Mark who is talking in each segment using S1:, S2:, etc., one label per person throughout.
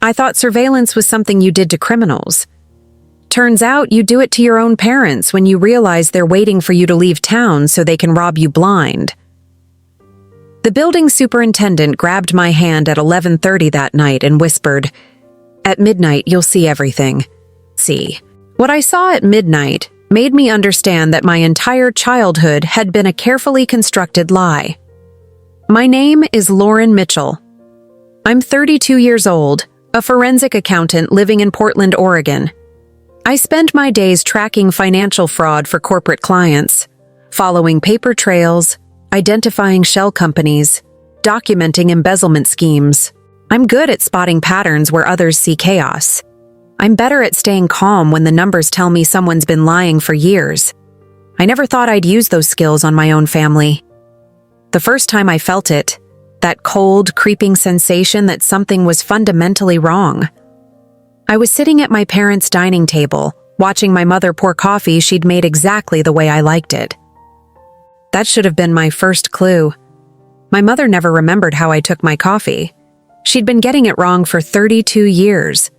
S1: I thought surveillance was something you did to criminals. Turns out you do it to your own parents when you realize they're waiting for you to leave town so they can rob you blind. The building superintendent grabbed my hand at 11:30 that night and whispered, "At midnight, you'll see everything. See." What I saw at midnight made me understand that my entire childhood had been a carefully constructed lie. My name is Lauren Mitchell. I'm 32 years old, a forensic accountant living in Portland, Oregon. I spend my days tracking financial fraud for corporate clients, following paper trails, identifying shell companies, documenting embezzlement schemes. I'm good at spotting patterns where others see chaos. I'm better at staying calm when the numbers tell me someone's been lying for years. I never thought I'd use those skills on my own family. The first time I felt it, that cold, creeping sensation that something was fundamentally wrong. I was sitting at my parents' dining table, watching my mother pour coffee she'd made exactly the way I liked it. That should have been my first clue. My mother never remembered how I took my coffee. She'd been getting it wrong for 32 years.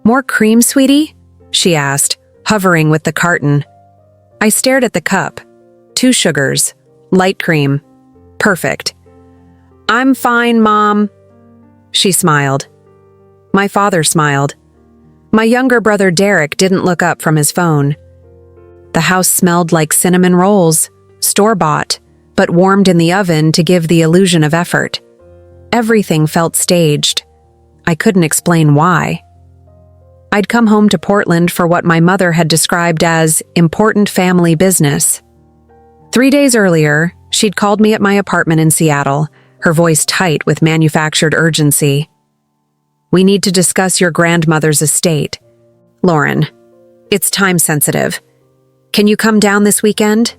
S1: "More cream, sweetie?" she asked, hovering with the carton. I stared at the cup. 2 sugars, light cream. Perfect. "I'm fine, Mom." She smiled. My father smiled. My younger brother Derek didn't look up from his phone. The house smelled like cinnamon rolls, store-bought, but warmed in the oven to give the illusion of effort. Everything felt staged. I couldn't explain why. I'd come home to Portland for what my mother had described as important family business. 3 days earlier, she'd called me at my apartment in Seattle, her voice tight with manufactured urgency. "We need to discuss your grandmother's estate. Lauren, it's time-sensitive. Can you come down this weekend?"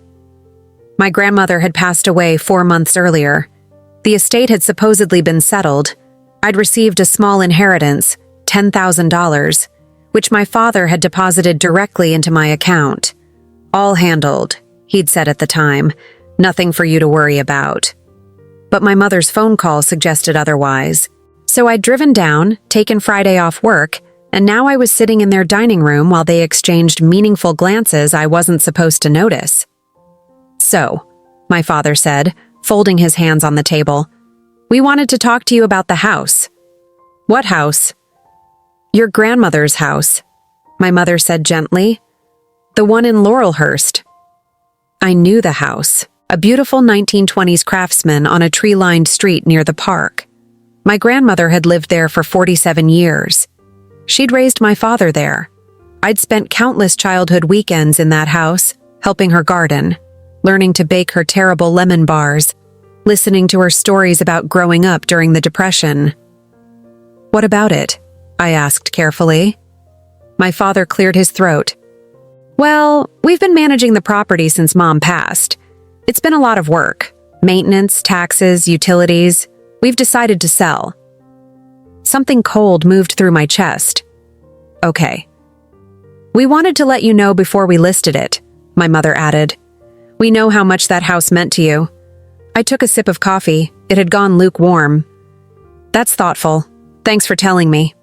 S1: My grandmother had passed away 4 months earlier. The estate had supposedly been settled. I'd received a small inheritance, $10,000, which my father had deposited directly into my account. "All handled," he'd said at the time. "Nothing for you to worry about." But my mother's phone call suggested otherwise. So I'd driven down, taken Friday off work, and now I was sitting in their dining room while they exchanged meaningful glances I wasn't supposed to notice. "So," my father said, folding his hands on the table, "we wanted to talk to you about the house." "What house?" "Your grandmother's house," my mother said gently. "The one in Laurelhurst." I knew the house, a beautiful 1920s craftsman on a tree-lined street near the park. My grandmother had lived there for 47 years. She'd raised my father there. I'd spent countless childhood weekends in that house, helping her garden, learning to bake her terrible lemon bars, listening to her stories about growing up during the Depression. "What about it?" I asked carefully. My father cleared his throat. "Well, we've been managing the property since Mom passed. It's been a lot of work. Maintenance, taxes, utilities. We've decided to sell." Something cold moved through my chest. "Okay. We wanted to let you know before we listed it," my mother added. "We know how much that house meant to you." I took a sip of coffee. It had gone lukewarm. "That's thoughtful. Thanks for telling me."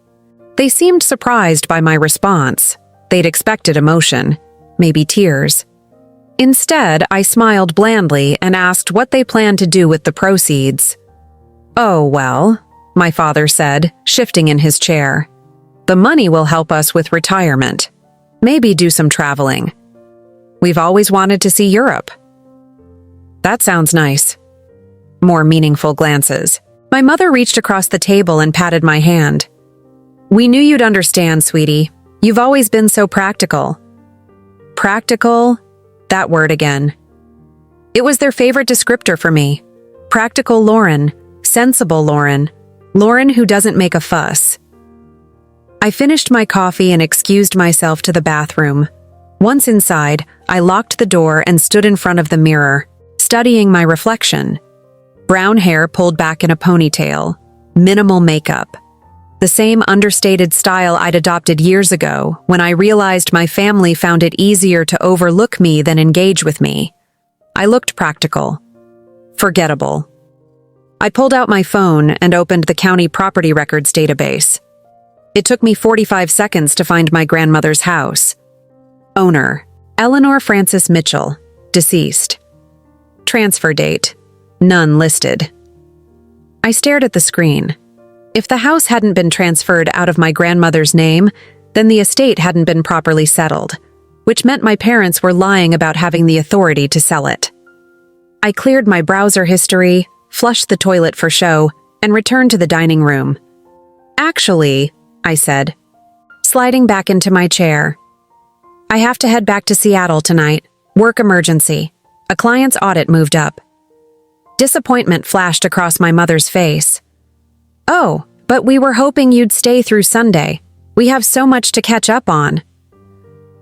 S1: They seemed surprised by my response. They'd expected emotion, maybe tears. Instead, I smiled blandly and asked what they planned to do with the proceeds. "Oh, well," my father said, shifting in his chair. "The money will help us with retirement. Maybe do some traveling. We've always wanted to see Europe." "That sounds nice." More meaningful glances. My mother reached across the table and patted my hand. "We knew you'd understand, sweetie. You've always been so practical." Practical? That word again. It was their favorite descriptor for me. Practical Lauren. Sensible Lauren. Lauren who doesn't make a fuss. I finished my coffee and excused myself to the bathroom. Once inside, I locked the door and stood in front of the mirror, studying my reflection. Brown hair pulled back in a ponytail. Minimal makeup. The same understated style I'd adopted years ago when I realized my family found it easier to overlook me than engage with me. I looked practical. Forgettable. I pulled out my phone and opened the county property records database, It took me 45 seconds to find my grandmother's house. Owner: Eleanor Frances Mitchell, deceased. Transfer date: none listed. I stared at the screen. If the house hadn't been transferred out of my grandmother's name, then the estate hadn't been properly settled, which meant my parents were lying about having the authority to sell it. I cleared my browser history, flushed the toilet for show, and returned to the dining room. Actually, I said, sliding back into my chair, I have to head back to Seattle tonight. Work emergency. A client's audit moved up. Disappointment flashed across my mother's face. Oh, but we were hoping you'd stay through Sunday. We have so much to catch up on.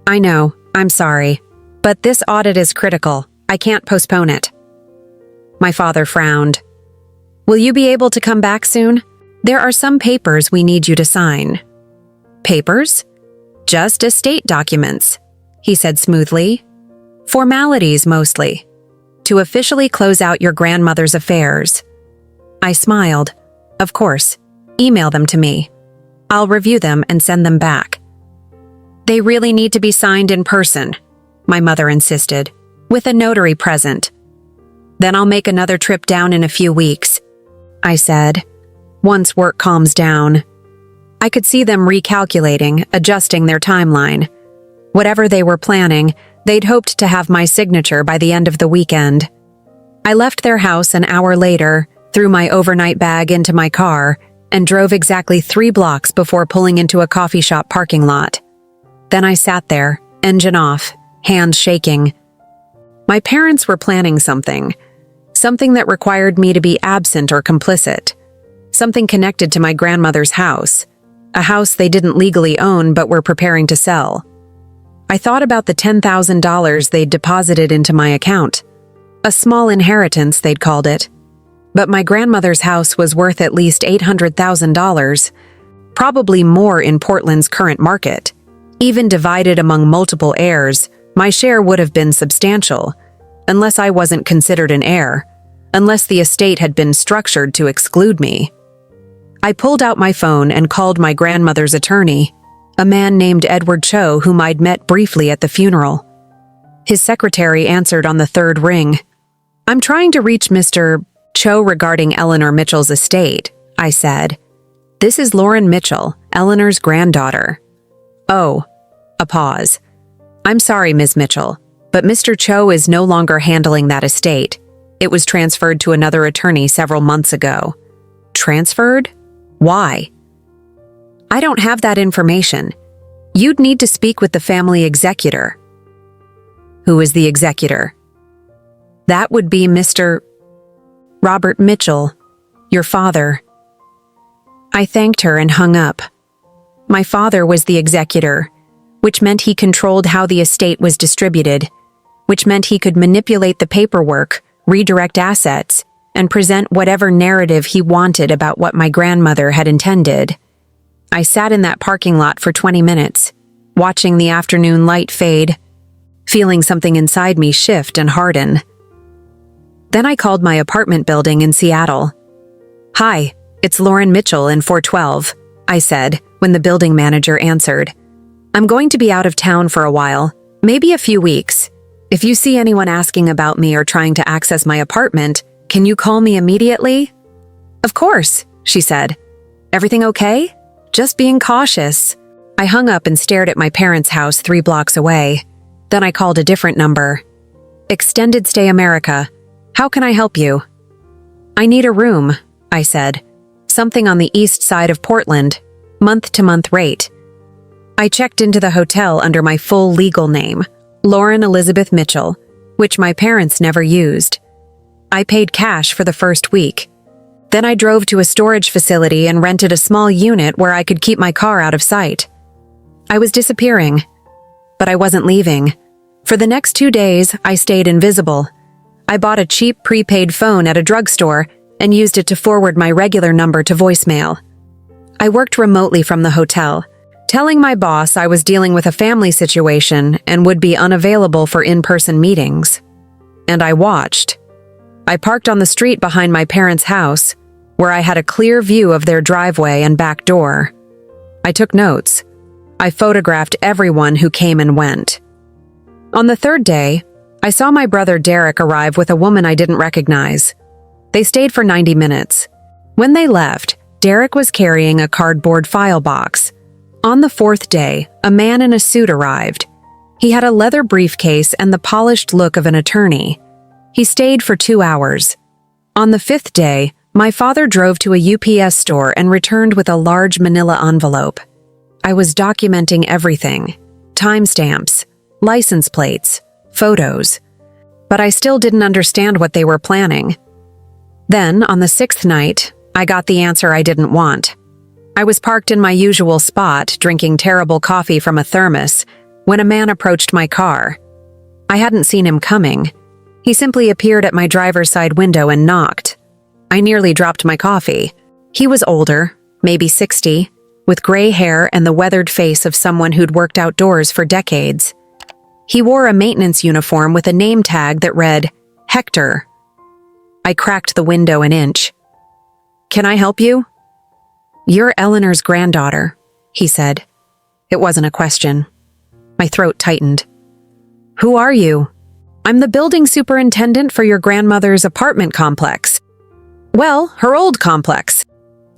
S1: I know, I'm sorry, but this audit is critical. I can't postpone it. My father frowned. Will you be able to come back soon? There are some papers we need you to sign. Papers? Just estate documents, he said smoothly. Formalities mostly. To officially close out your grandmother's affairs. I smiled. Of course. Email them to me. I'll review them and send them back. They really need to be signed in person, my mother insisted, with a notary present. Then I'll make another trip down in a few weeks, I said, once work calms down. I could see them recalculating, adjusting their timeline. Whatever they were planning, they'd hoped to have my signature by the end of the weekend. I left their house an hour later, threw my overnight bag into my car, and drove exactly 3 blocks before pulling into a coffee shop parking lot. Then I sat there, engine off, hands shaking. My parents were planning something that required me to be absent or complicit, something connected to my grandmother's house, a house they didn't legally own but were preparing to sell. I thought about the $10,000 they'd deposited into my account. A small inheritance, they'd called it. But my grandmother's house was worth at least $800,000, probably more in Portland's current market. Even divided among multiple heirs, my share would have been substantial, unless I wasn't considered an heir, unless the estate had been structured to exclude me. I pulled out my phone and called my grandmother's attorney, a man named Edward Cho whom I'd met briefly at the funeral. His secretary answered on the 3rd ring. I'm trying to reach Mr. Cho regarding Eleanor Mitchell's estate, I said. This is Lauren Mitchell, Eleanor's granddaughter. Oh, a pause. I'm sorry, Ms. Mitchell, but Mr. Cho is no longer handling that estate. It was transferred to another attorney several months ago. Transferred? Why? I don't have that information. You'd need to speak with the family executor. Who is the executor? That would be Mr. Robert Mitchell, your father. I thanked her and hung up. My father was the executor, which meant he controlled how the estate was distributed, which meant he could manipulate the paperwork, redirect assets, and present whatever narrative he wanted about what my grandmother had intended. I sat in that parking lot for 20 minutes, watching the afternoon light fade, feeling something inside me shift and harden. Then I called my apartment building in Seattle. Hi, it's Lauren Mitchell in 412, I said when the building manager answered. I'm going to be out of town for a while, maybe a few weeks. If you see anyone asking about me or trying to access my apartment, can you call me immediately? Of course, she said. Everything okay? Just being cautious. I hung up and stared at my parents' house 3 blocks away. Then I called a different number. Extended Stay America. How can I help you? I need a room, I said. Something on the east side of Portland, month-to-month rate. I checked into the hotel under my full legal name, Lauren Elizabeth Mitchell, which my parents never used. I paid cash for the first week. Then I drove to a storage facility and rented a small unit where I could keep my car out of sight. I was disappearing, but I wasn't leaving. For the next 2 days, I stayed invisible. I bought a cheap prepaid phone at a drugstore and used it to forward my regular number to voicemail. I worked remotely from the hotel, telling my boss I was dealing with a family situation and would be unavailable for in-person meetings. And I watched. I parked on the street behind my parents' house, where I had a clear view of their driveway and back door. I took notes. I photographed everyone who came and went. On the third day, I saw my brother Derek arrive with a woman I didn't recognize. They stayed for 90 minutes. When they left, Derek was carrying a cardboard file box. On the fourth day, a man in a suit arrived. He had a leather briefcase and the polished look of an attorney. He stayed for 2 hours. On the fifth day, my father drove to a UPS store and returned with a large manila envelope. I was documenting everything: timestamps, license plates, photos. But I still didn't understand what they were planning. Then, on the sixth night, I got the answer I didn't want. I was parked in my usual spot, drinking terrible coffee from a thermos, when a man approached my car. I hadn't seen him coming. He simply appeared at my driver's side window and knocked. I nearly dropped my coffee. He was older, maybe 60, with gray hair and the weathered face of someone who'd worked outdoors for decades. He wore a maintenance uniform with a name tag that read, Hector. I cracked the window an inch. "Can I help you?" "You're Eleanor's granddaughter," he said. It wasn't a question. My throat tightened. "Who are you?" "I'm the building superintendent for your grandmother's apartment complex." "Well, her old complex.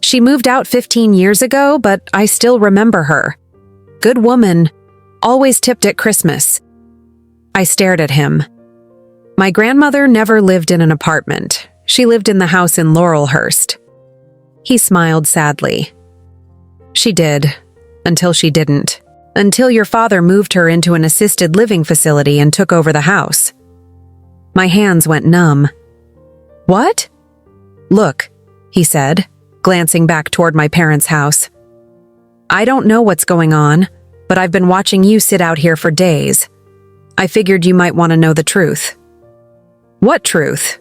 S1: She moved out 15 years ago, but I still remember her. Good woman. Always tipped at Christmas." I stared at him. My grandmother never lived in an apartment. She lived in the house in Laurelhurst. He smiled sadly. "She did, until she didn't. Until your father moved her into an assisted living facility and took over the house." My hands went numb. "What?" "Look," he said, glancing back toward my parents' house. "I don't know what's going on, but I've been watching you sit out here for days. I figured you might want to know the truth." "What truth?"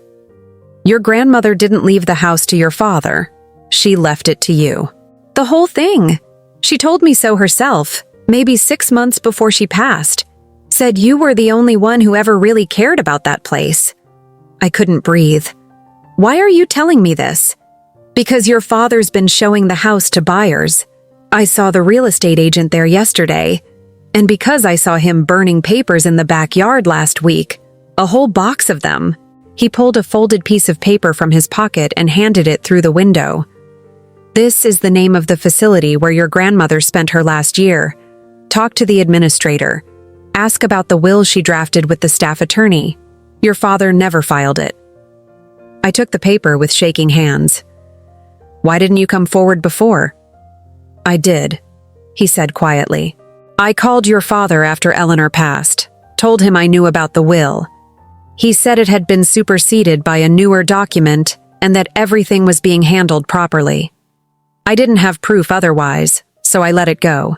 S1: "Your grandmother didn't leave the house to your father. She left it to you." "The whole thing. She told me so herself, maybe 6 months before she passed. Said you were the only one who ever really cared about that place." I couldn't breathe. "Why are you telling me this?" "Because your father's been showing the house to buyers. I saw the real estate agent there yesterday. And because I saw him burning papers in the backyard last week, a whole box of them." He pulled a folded piece of paper from his pocket and handed it through the window. "This is the name of the facility where your grandmother spent her last year. Talk to the administrator. Ask about the will she drafted with the staff attorney. Your father never filed it." I took the paper with shaking hands. "Why didn't you come forward before?" "I did," he said quietly. "I called your father after Eleanor passed, told him I knew about the will. He said it had been superseded by a newer document and that everything was being handled properly. I didn't have proof otherwise, so I let it go.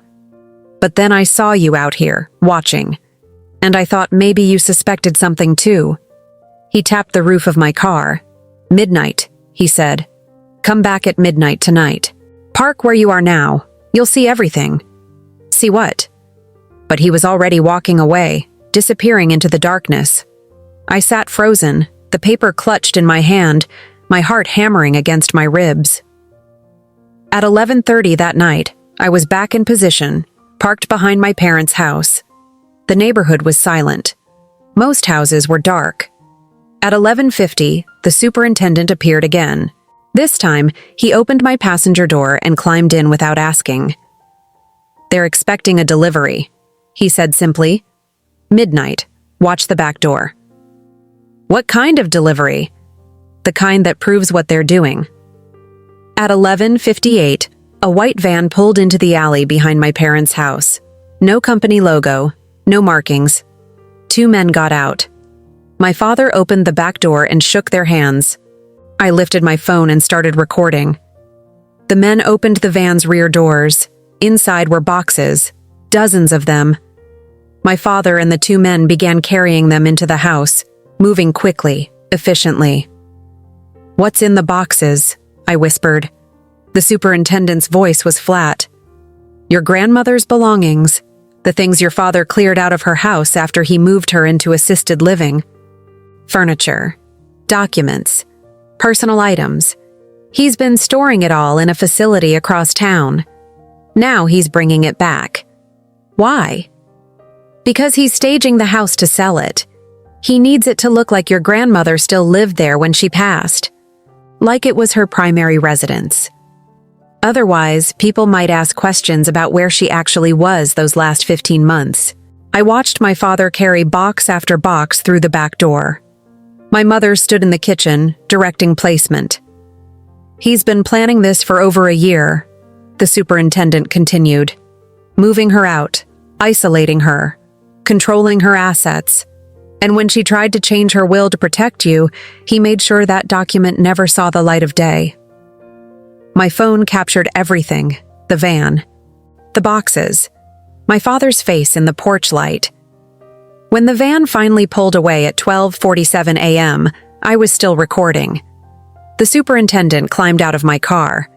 S1: But then I saw you out here, watching, and I thought maybe you suspected something too." He tapped the roof of my car. "Midnight," he said. "Come back at midnight tonight. Park where you are now. You'll see everything." "See what?" But he was already walking away, disappearing into the darkness. I sat frozen, the paper clutched in my hand, my heart hammering against my ribs. At 11:30 that night, I was back in position, parked behind my parents' house. The neighborhood was silent. Most houses were dark. At 11:50, the superintendent appeared again. This time, he opened my passenger door and climbed in without asking. "They're expecting a delivery," he said simply. "Midnight. Watch the back door." "What kind of delivery?" "The kind that proves what they're doing." At 11:58, a white van pulled into the alley behind my parents' house. No company logo, no markings. 2 men got out. My father opened the back door and shook their hands. I lifted my phone and started recording. The men opened the van's rear doors. Inside were boxes, dozens of them. My father and the 2 men began carrying them into the house, moving quickly, efficiently. "What's in the boxes?" I whispered. The superintendent's voice was flat. "Your grandmother's belongings, the things your father cleared out of her house after he moved her into assisted living. Furniture, documents, personal items. He's been storing it all in a facility across town. Now he's bringing it back. Why? Because he's staging the house to sell it. He needs it to look like your grandmother still lived there when she passed, like it was her primary residence. Otherwise, people might ask questions about where she actually was those last 15 months. I watched my father carry box after box through the back door. My mother stood in the kitchen, directing placement. He's been planning this for over a year, the superintendent continued. Moving her out, isolating her, controlling her assets. And when she tried to change her will to protect you, he made sure that document never saw the light of day. My phone captured everything, the van, the boxes, my father's face in the porch light. When the van finally pulled away at 12:47 a.m., I was still recording. The superintendent climbed out of my car.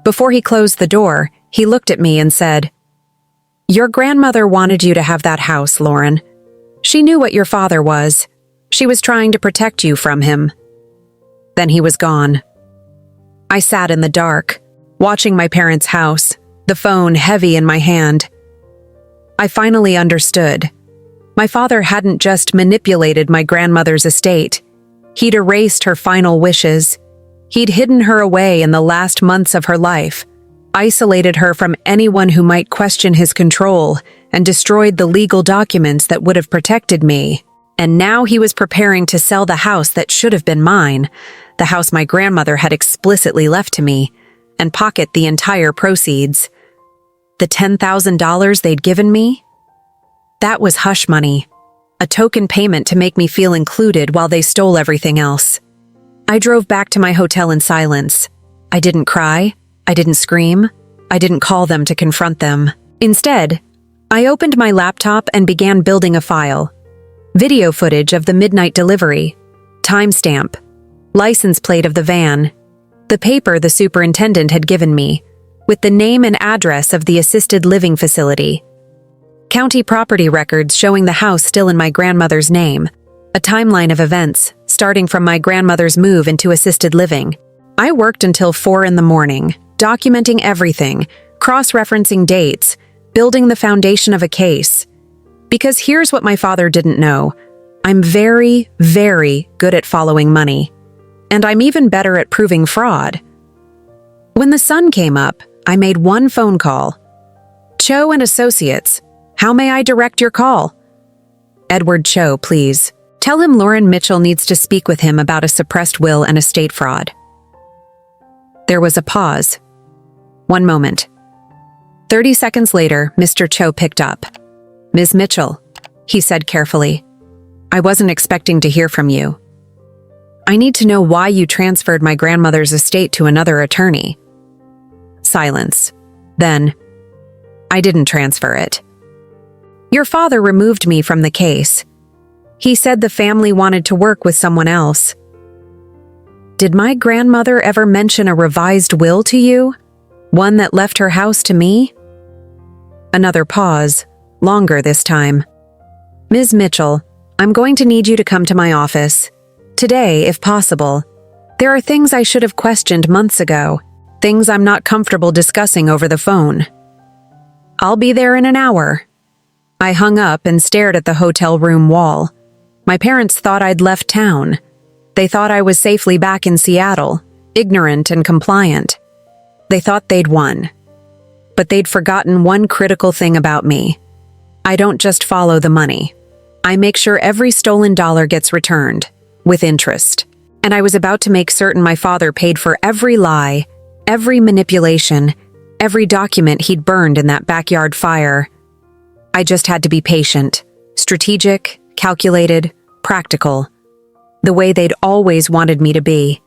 S1: Before he closed the door, he looked at me and said, "Your grandmother wanted you to have that house, Lauren. She knew what your father was. She was trying to protect you from him." Then he was gone. I sat in the dark, watching my parents' house, the phone heavy in my hand. I finally understood. My father hadn't just manipulated my grandmother's estate. He'd erased her final wishes. He'd hidden her away in the last months of her life, isolated her from anyone who might question his control, and destroyed the legal documents that would have protected me. And now he was preparing to sell the house that should have been mine, the house my grandmother had explicitly left to me, and pocket the entire proceeds. The $10,000 they'd given me? That was hush money, a token payment to make me feel included while they stole everything else. I drove back to my hotel in silence. I didn't cry. I didn't scream. I didn't call them to confront them. Instead, I opened my laptop and began building a file. Video footage of the midnight delivery, timestamp, license plate of the van, the paper the superintendent had given me, with the name and address of the assisted living facility, county property records showing the house still in my grandmother's name, a timeline of events starting from my grandmother's move into assisted living. I worked until 4 a.m, documenting everything, cross-referencing dates, building the foundation of a case. Because here's what my father didn't know. I'm very, very good at following money. And I'm even better at proving fraud. When the sun came up, I made one phone call. "Cho and Associates, how may I direct your call?" "Edward Cho, please. Tell him Lauren Mitchell needs to speak with him about a suppressed will and estate fraud." There was a pause. 1 moment. 30 seconds later, Mr. Cho picked up. "Ms. Mitchell," he said carefully, "I wasn't expecting to hear from you. I need to know why you transferred my grandmother's estate to another attorney." Silence. Then, "I didn't transfer it. Your father removed me from the case. He said the family wanted to work with someone else." "Did my grandmother ever mention a revised will to you? One that left her house to me?" Another pause, longer this time. "Ms. Mitchell, I'm going to need you to come to my office. Today, if possible. There are things I should have questioned months ago, things I'm not comfortable discussing over the phone." "I'll be there in an hour." I hung up and stared at the hotel room wall. My parents thought I'd left town. They thought I was safely back in Seattle, ignorant and compliant. They thought they'd won. But they'd forgotten one critical thing about me. I don't just follow the money. I make sure every stolen dollar gets returned, with interest. And I was about to make certain my father paid for every lie, every manipulation, every document he'd burned in that backyard fire. I just had to be patient, strategic, calculated, practical, the way they'd always wanted me to be.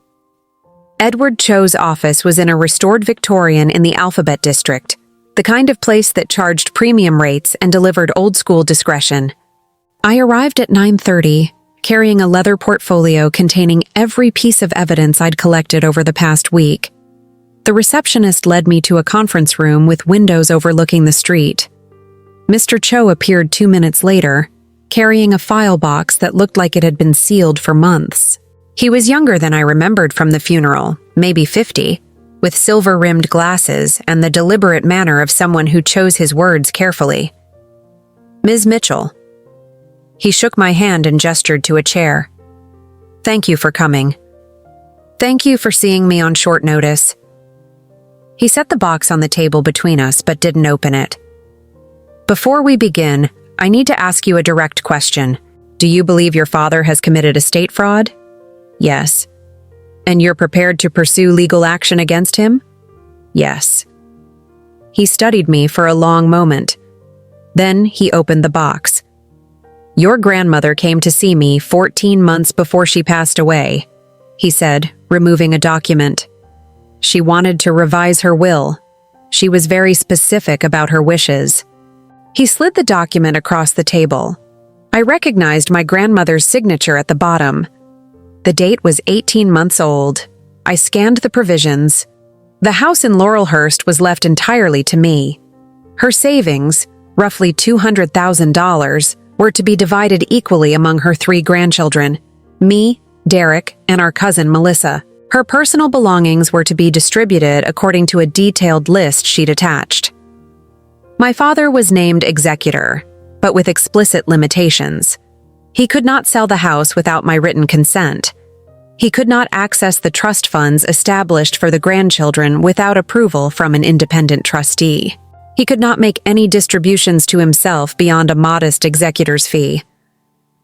S1: Edward Cho's office was in a restored Victorian in the Alphabet District, the kind of place that charged premium rates and delivered old-school discretion. I arrived at 9:30, carrying a leather portfolio containing every piece of evidence I'd collected over the past week. The receptionist led me to a conference room with windows overlooking the street. Mr. Cho appeared 2 minutes later, carrying a file box that looked like it had been sealed for months. He was younger than I remembered from the funeral, maybe 50, with silver-rimmed glasses and the deliberate manner of someone who chose his words carefully. "Ms. Mitchell." He shook my hand and gestured to a chair. "Thank you for coming. Thank you for seeing me on short notice." He set the box on the table between us but didn't open it. "Before we begin, I need to ask you a direct question. Do you believe your father has committed estate fraud?" "Yes." "And you're prepared to pursue legal action against him?" "Yes." He studied me for a long moment. Then he opened the box. "Your grandmother came to see me 14 months before she passed away," he said, removing a document. "She wanted to revise her will. She was very specific about her wishes." He slid the document across the table. I recognized my grandmother's signature at the bottom. The date was 18 months old. I scanned the provisions. The house in Laurelhurst was left entirely to me. Her savings, roughly $200,000, were to be divided equally among her 3 grandchildren, me, Derek, and our cousin Melissa. Her personal belongings were to be distributed according to a detailed list she'd attached. My father was named executor, but with explicit limitations. He could not sell the house without my written consent. He could not access the trust funds established for the grandchildren without approval from an independent trustee. He could not make any distributions to himself beyond a modest executor's fee.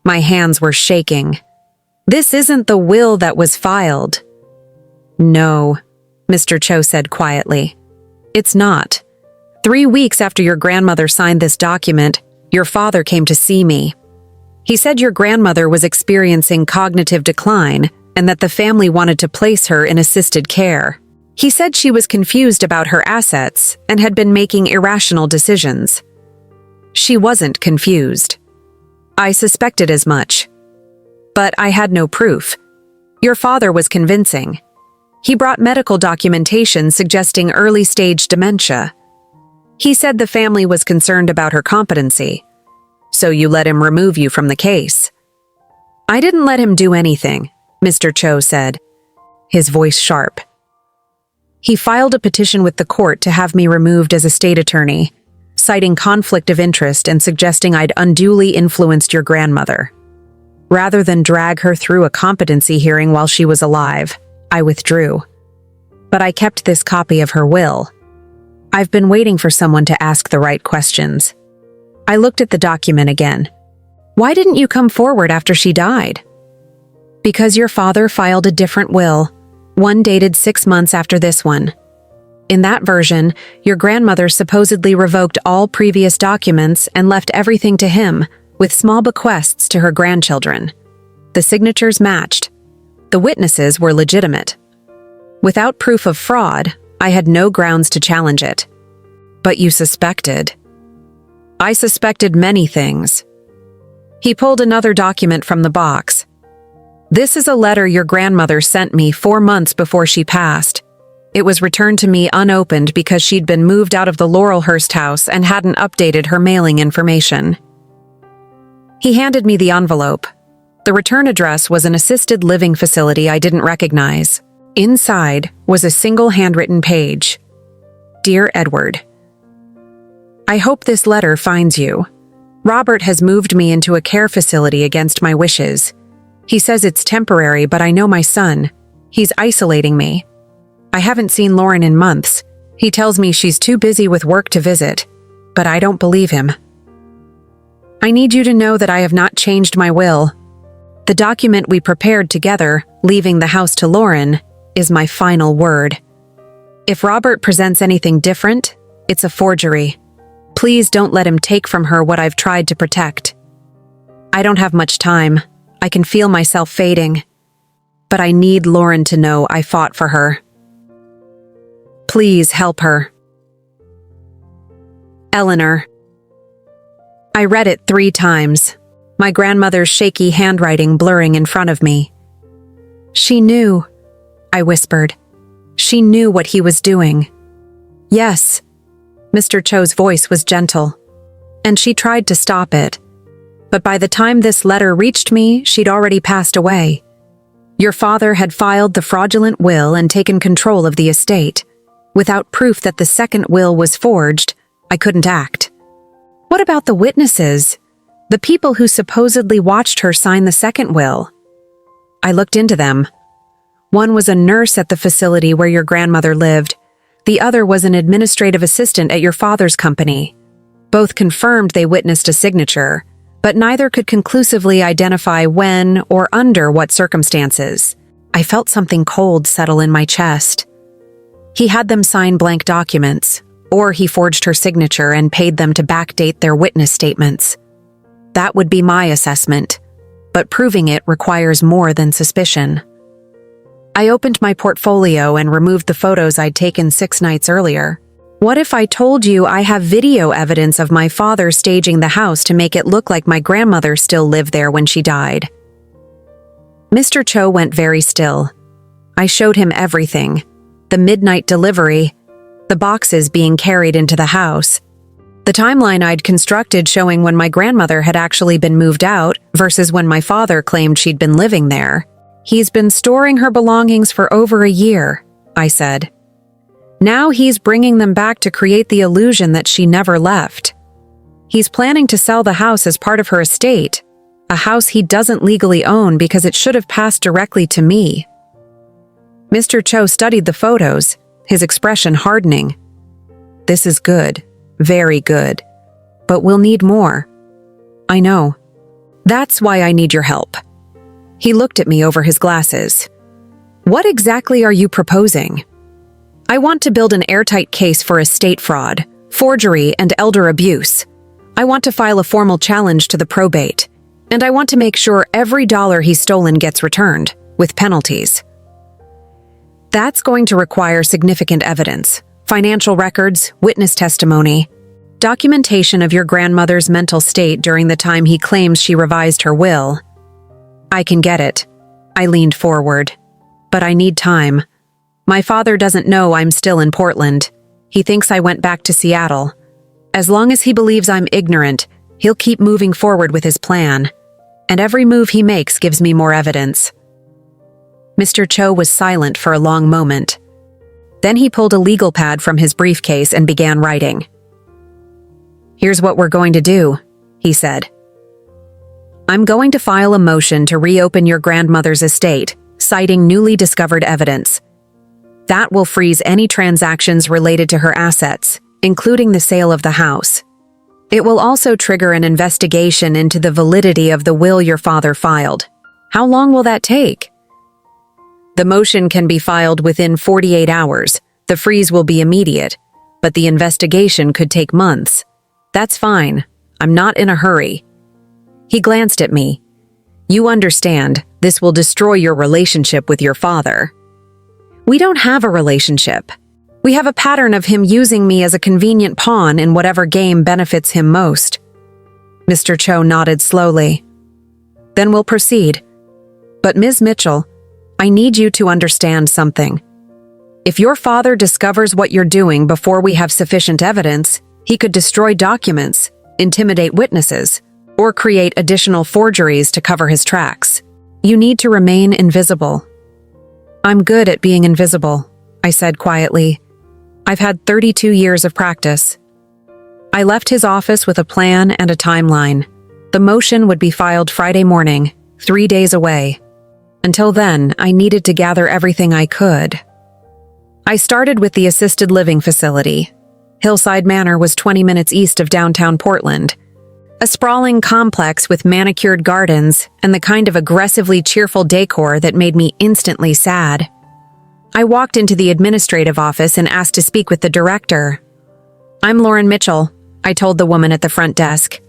S1: My hands were shaking. "This isn't the will that was filed." "No," Mr. Cho said quietly. "It's not. 3 weeks after your grandmother signed this document, your father came to see me. He said your grandmother was experiencing cognitive decline and that the family wanted to place her in assisted care. He said she was confused about her assets and had been making irrational decisions. She wasn't confused. I suspected as much. But I had no proof. Your father was convincing. He brought medical documentation suggesting early-stage dementia. He said the family was concerned about her competency. So you let him remove you from the case." "I didn't let him do anything," Mr. Cho said, his voice sharp. "He filed a petition with the court to have me removed as a state attorney, citing conflict of interest and suggesting I'd unduly influenced your grandmother. Rather than drag her through a competency hearing while she was alive, I withdrew. But I kept this copy of her will. I've been waiting for someone to ask the right questions." I looked at the document again. "Why didn't you come forward after she died?" "Because your father filed a different will, one dated 6 months after this one. In that version, your grandmother supposedly revoked all previous documents and left everything to him, with small bequests to her grandchildren. The signatures matched. The witnesses were legitimate. Without proof of fraud, I had no grounds to challenge it. But you suspected." "I suspected many things." He pulled another document from the box. "This is a letter your grandmother sent me 4 months before she passed. It was returned to me unopened because she'd been moved out of the Laurelhurst house and hadn't updated her mailing information." He handed me the envelope. The return address was an assisted living facility I didn't recognize. Inside was a single handwritten page. "Dear Edward, I hope this letter finds you. Robert has moved me into a care facility against my wishes. He says it's temporary, but I know my son. He's isolating me. I haven't seen Lauren in months. He tells me she's too busy with work to visit, but I don't believe him. I need you to know that I have not changed my will. The document we prepared together, leaving the house to Lauren, is my final word. If Robert presents anything different, it's a forgery. Please don't let him take from her what I've tried to protect. I don't have much time. I can feel myself fading. But I need Lauren to know I fought for her. Please help her. Eleanor." I read it 3 times, my grandmother's shaky handwriting blurring in front of me. "She knew," I whispered. "She knew what he was doing." "Yes." Mr. Cho's voice was gentle, and she tried to stop it. But by the time this letter reached me, she'd already passed away. Your father had filed the fraudulent will and taken control of the estate. Without proof that the second will was forged, I couldn't act. What about the witnesses? The people who supposedly watched her sign the second will? I looked into them. One was a nurse at the facility where your grandmother lived. The other was an administrative assistant at your father's company. Both confirmed they witnessed a signature, but neither could conclusively identify when or under what circumstances. I felt something cold settle in my chest. He had them sign blank documents, or he forged her signature and paid them to backdate their witness statements. That would be my assessment, but proving it requires more than suspicion. I opened my portfolio and removed the photos I'd taken 6 nights earlier. What if I told you I have video evidence of my father staging the house to make it look like my grandmother still lived there when she died? Mr. Cho went very still. I showed him everything. The midnight delivery, the boxes being carried into the house, the timeline I'd constructed showing when my grandmother had actually been moved out versus when my father claimed she'd been living there. He's been storing her belongings for over a year, I said. Now he's bringing them back to create the illusion that she never left. He's planning to sell the house as part of her estate, a house he doesn't legally own because it should have passed directly to me. Mr. Cho studied the photos, his expression hardening. This is good, very good, but we'll need more. I know. That's why I need your help. He looked at me over his glasses. What exactly are you proposing? I want to build an airtight case for estate fraud, forgery, and elder abuse. I want to file a formal challenge to the probate, and I want to make sure every dollar he's stolen gets returned, with penalties. That's going to require significant evidence, financial records, witness testimony, documentation of your grandmother's mental state during the time he claims she revised her will. I can get it. I leaned forward. But I need time. My father doesn't know I'm still in Portland. He thinks I went back to Seattle. As long as he believes I'm ignorant, he'll keep moving forward with his plan. And every move he makes gives me more evidence. Mr. Cho was silent for a long moment. Then he pulled a legal pad from his briefcase and began writing. Here's what we're going to do, he said. I'm going to file a motion to reopen your grandmother's estate, citing newly discovered evidence. That will freeze any transactions related to her assets, including the sale of the house. It will also trigger an investigation into the validity of the will your father filed. How long will that take? The motion can be filed within 48 hours. The freeze will be immediate, but the investigation could take months. That's fine. I'm not in a hurry. He glanced at me. You understand, this will destroy your relationship with your father. We don't have a relationship. We have a pattern of him using me as a convenient pawn in whatever game benefits him most. Mr. Cho nodded slowly. Then we'll proceed. But Ms. Mitchell, I need you to understand something. If your father discovers what you're doing before we have sufficient evidence, he could destroy documents, intimidate witnesses, or create additional forgeries to cover his tracks. You need to remain invisible. I'm good at being invisible, I said quietly. I've had 32 years of practice. I left his office with a plan and a timeline. The motion would be filed Friday morning, 3 days away. Until then, I needed to gather everything I could. I started with the assisted living facility. Hillside Manor was 20 minutes east of downtown Portland. A sprawling complex with manicured gardens and the kind of aggressively cheerful decor that made me instantly sad. I walked into the administrative office and asked to speak with the director. I'm Lauren Mitchell, I told the woman at the front desk.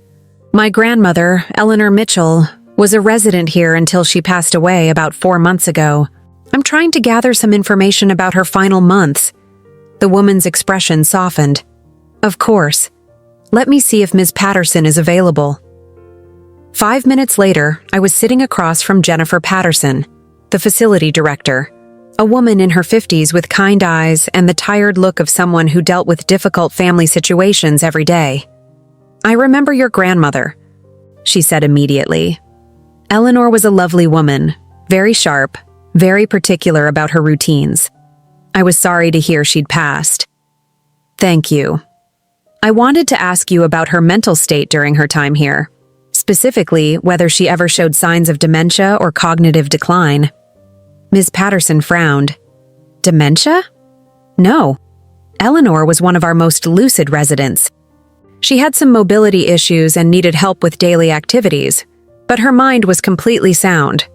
S1: My grandmother, Eleanor Mitchell, was a resident here until she passed away about 4 months ago. I'm trying to gather some information about her final months. The woman's expression softened. Of course. Let me see if Ms. Patterson is available. 5 minutes later, I was sitting across from Jennifer Patterson, the facility director, a woman in her 50s with kind eyes and the tired look of someone who dealt with difficult family situations every day. I remember your grandmother, she said immediately. Eleanor was a lovely woman, very sharp, very particular about her routines. I was sorry to hear she'd passed. Thank you. I wanted to ask you about her mental state during her time here, specifically whether she ever showed signs of dementia or cognitive decline. Ms. Patterson frowned. Dementia? No. Eleanor was one of our most lucid residents. She had some mobility issues and needed help with daily activities, but her mind was completely sound.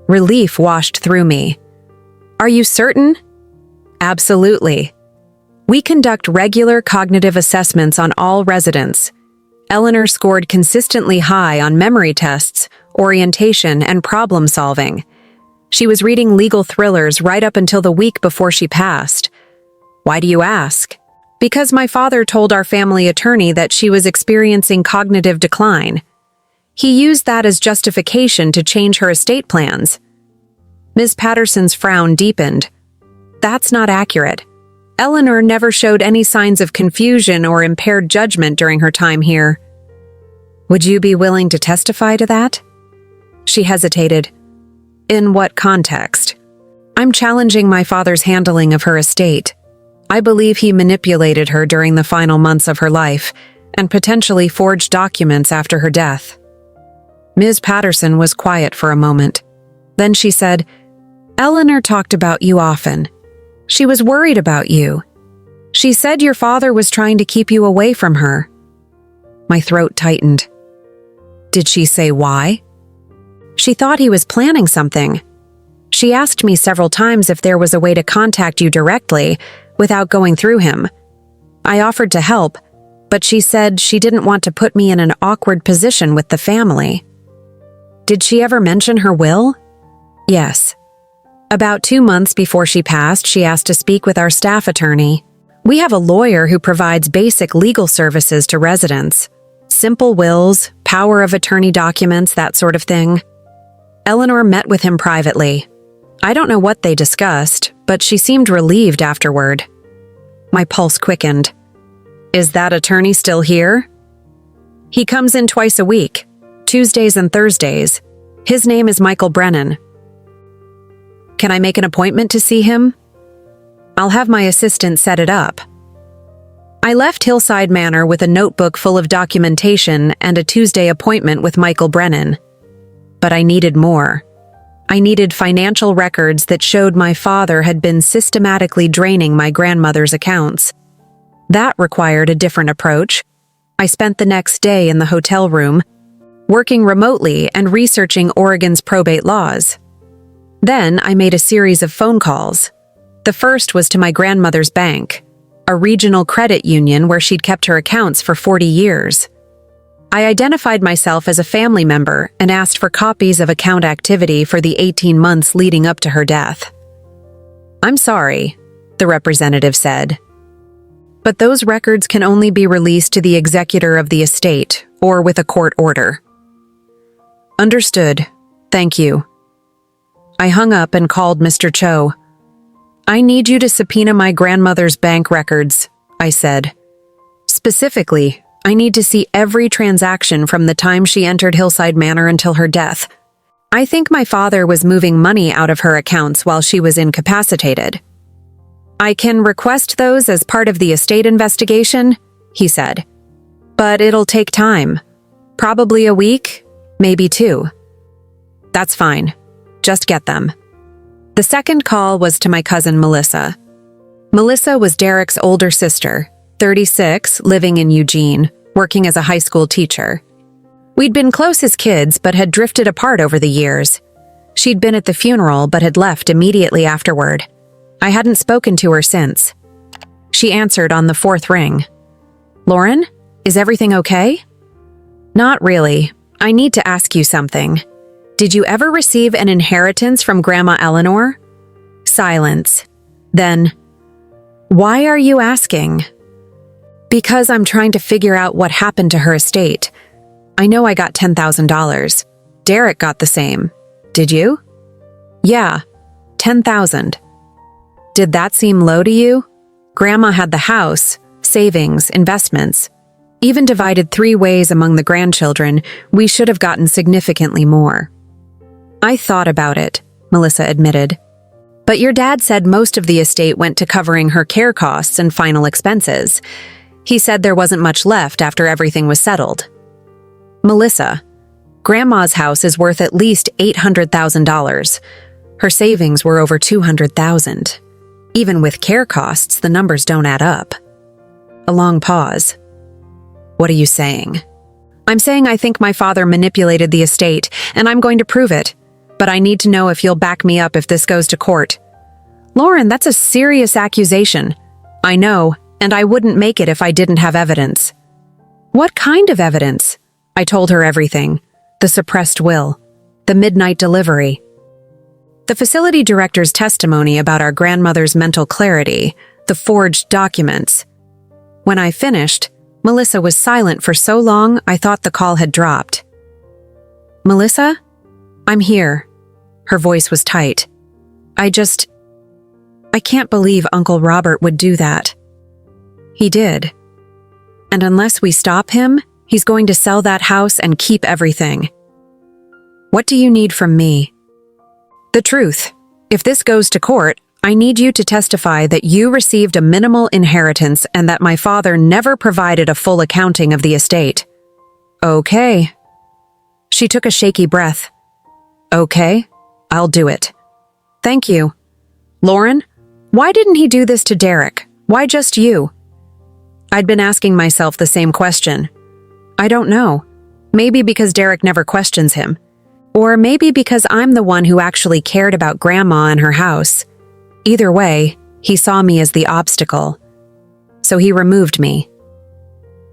S1: Relief washed through me. Are you certain? Absolutely. We conduct regular cognitive assessments on all residents. Eleanor scored consistently high on memory tests, orientation, and problem solving. She was reading legal thrillers right up until the week before she passed. Why do you ask? Because my father told our family attorney that she was experiencing cognitive decline. He used that as justification to change her estate plans. Ms. Patterson's frown deepened. That's not accurate. Eleanor never showed any signs of confusion or impaired judgment during her time here. Would you be willing to testify to that? She hesitated. In what context? I'm challenging my father's handling of her estate. I believe he manipulated her during the final months of her life and potentially forged documents after her death. Ms. Patterson was quiet for a moment. Then she said, Eleanor talked about you often. She was worried about you. She said your father was trying to keep you away from her. My throat tightened. Did she say why? She thought he was planning something. She asked me several times if there was a way to contact you directly without going through him. I offered to help, but she said she didn't want to put me in an awkward position with the family. Did she ever mention her will? Yes. About 2 months before she passed, she asked to speak with our staff attorney. We have a lawyer who provides basic legal services to residents. Simple wills, power of attorney documents, that sort of thing. Eleanor met with him privately. I don't know what they discussed, but she seemed relieved afterward. My pulse quickened. Is that attorney still here? He comes in twice a week, Tuesdays and Thursdays. His name is Michael Brennan. Can I make an appointment to see him? I'll have my assistant set it up. I left Hillside Manor with a notebook full of documentation and a Tuesday appointment with Michael Brennan. But I needed more. I needed financial records that showed my father had been systematically draining my grandmother's accounts. That required a different approach. I spent the next day in the hotel room, working remotely and researching Oregon's probate laws. Then I made a series of phone calls. The first was to my grandmother's bank, a regional credit union where she'd kept her accounts for 40 years. I identified myself as a family member and asked for copies of account activity for the 18 months leading up to her death. I'm sorry, the representative said, but those records can only be released to the executor of the estate or with a court order. Understood. Thank you. I hung up and called Mr. Cho. I need you to subpoena my grandmother's bank records, I said. Specifically, I need to see every transaction from the time she entered Hillside Manor until her death. I think my father was moving money out of her accounts while she was incapacitated. I can request those as part of the estate investigation, he said. But it'll take time. Probably a week, maybe 2. That's fine. Just get them. The second call was to my cousin Melissa. Melissa was Derek's older sister, 36, living in Eugene, working as a high school teacher. We'd been close as kids but had drifted apart over the years. She'd been at the funeral but had left immediately afterward. I hadn't spoken to her since. She answered on the 4th ring. Lauren, is everything okay? Not really. I need to ask you something. Did you ever receive an inheritance from Grandma Eleanor? Silence. Then, why are you asking? Because I'm trying to figure out what happened to her estate. I know I got $10,000. Derek got the same. Did you? Yeah, $10,000. Did that seem low to you? Grandma had the house, savings, investments. Even divided 3 ways among the grandchildren, we should have gotten significantly more. I thought about it, Melissa admitted. But your dad said most of the estate went to covering her care costs and final expenses. He said there wasn't much left after everything was settled. Melissa, Grandma's house is worth at least $800,000. Her savings were over $200,000. Even with care costs, the numbers don't add up. A long pause. What are you saying? I'm saying I think my father manipulated the estate, and I'm going to prove it. But I need to know if you'll back me up if this goes to court. Lauren, that's a serious accusation. I know, and I wouldn't make it if I didn't have evidence. What kind of evidence? I told her everything. The suppressed will. The midnight delivery. The facility director's testimony about our grandmother's mental clarity. The forged documents. When I finished, Melissa was silent for so long I thought the call had dropped. Melissa? I'm here. Her voice was tight. I can't believe Uncle Robert would do that. He did. And unless we stop him, he's going to sell that house and keep everything. What do you need from me? The truth. If this goes to court, I need you to testify that you received a minimal inheritance and that my father never provided a full accounting of the estate. Okay. She took a shaky breath. Okay, I'll do it. Thank you. Lauren, why didn't he do this to Derek? Why just you? I'd been asking myself the same question. I don't know. Maybe because Derek never questions him. Or maybe because I'm the one who actually cared about Grandma and her house. Either way, he saw me as the obstacle. So he removed me.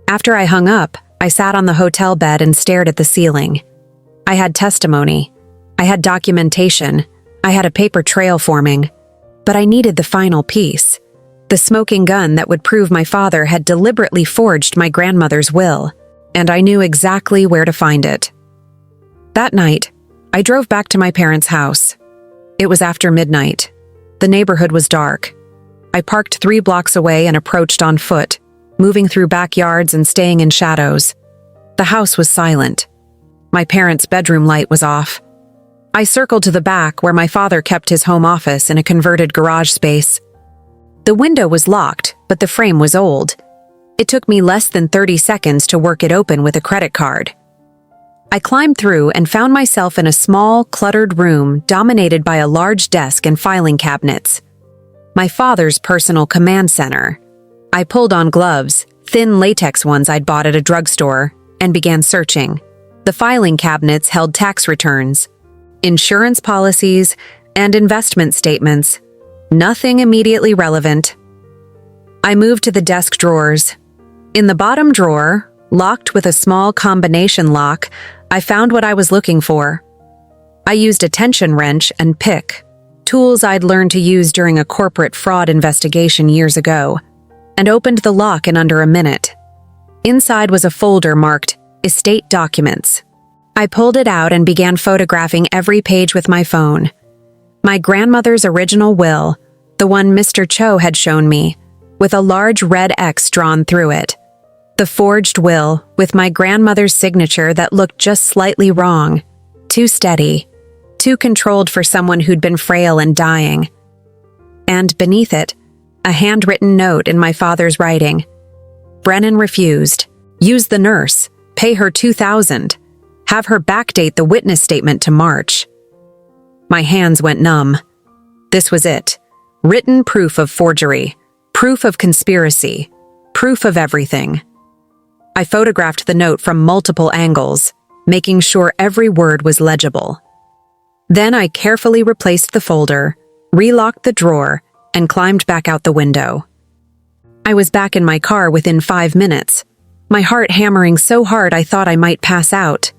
S1: After I hung up, I sat on the hotel bed and stared at the ceiling. I had testimony. I had documentation. I had a paper trail forming. But I needed the final piece. The smoking gun that would prove my father had deliberately forged my grandmother's will. And I knew exactly where to find it. That night, I drove back to my parents' house. It was after midnight. The neighborhood was dark. I parked 3 blocks away and approached on foot, moving through backyards and staying in shadows. The house was silent. My parents' bedroom light was off. I circled to the back where my father kept his home office in a converted garage space. The window was locked, but the frame was old. It took me less than 30 seconds to work it open with a credit card. I climbed through and found myself in a small, cluttered room dominated by a large desk and filing cabinets. My father's personal command center. I pulled on gloves, thin latex ones I'd bought at a drugstore, and began searching. The filing cabinets held tax returns, insurance policies, and investment statements. Nothing immediately relevant. I moved to the desk drawers. In the bottom drawer, locked with a small combination lock, I found what I was looking for. I used a tension wrench and pick, tools I'd learned to use during a corporate fraud investigation years ago, and opened the lock in under a minute. Inside was a folder marked Estate Documents. I pulled it out and began photographing every page with my phone. My grandmother's original will, the one Mr. Cho had shown me, with a large red X drawn through it. The forged will, with my grandmother's signature that looked just slightly wrong, too steady, too controlled for someone who'd been frail and dying. And beneath it, a handwritten note in my father's writing. Brennan refused. Use the nurse. Pay her $2,000. Have her backdate the witness statement to March. My hands went numb. This was it. Written proof of forgery. Proof of conspiracy. Proof of everything. I photographed the note from multiple angles, making sure every word was legible. Then I carefully replaced the folder, relocked the drawer, and climbed back out the window. I was back in my car within 5 minutes, my heart hammering so hard I thought I might pass out.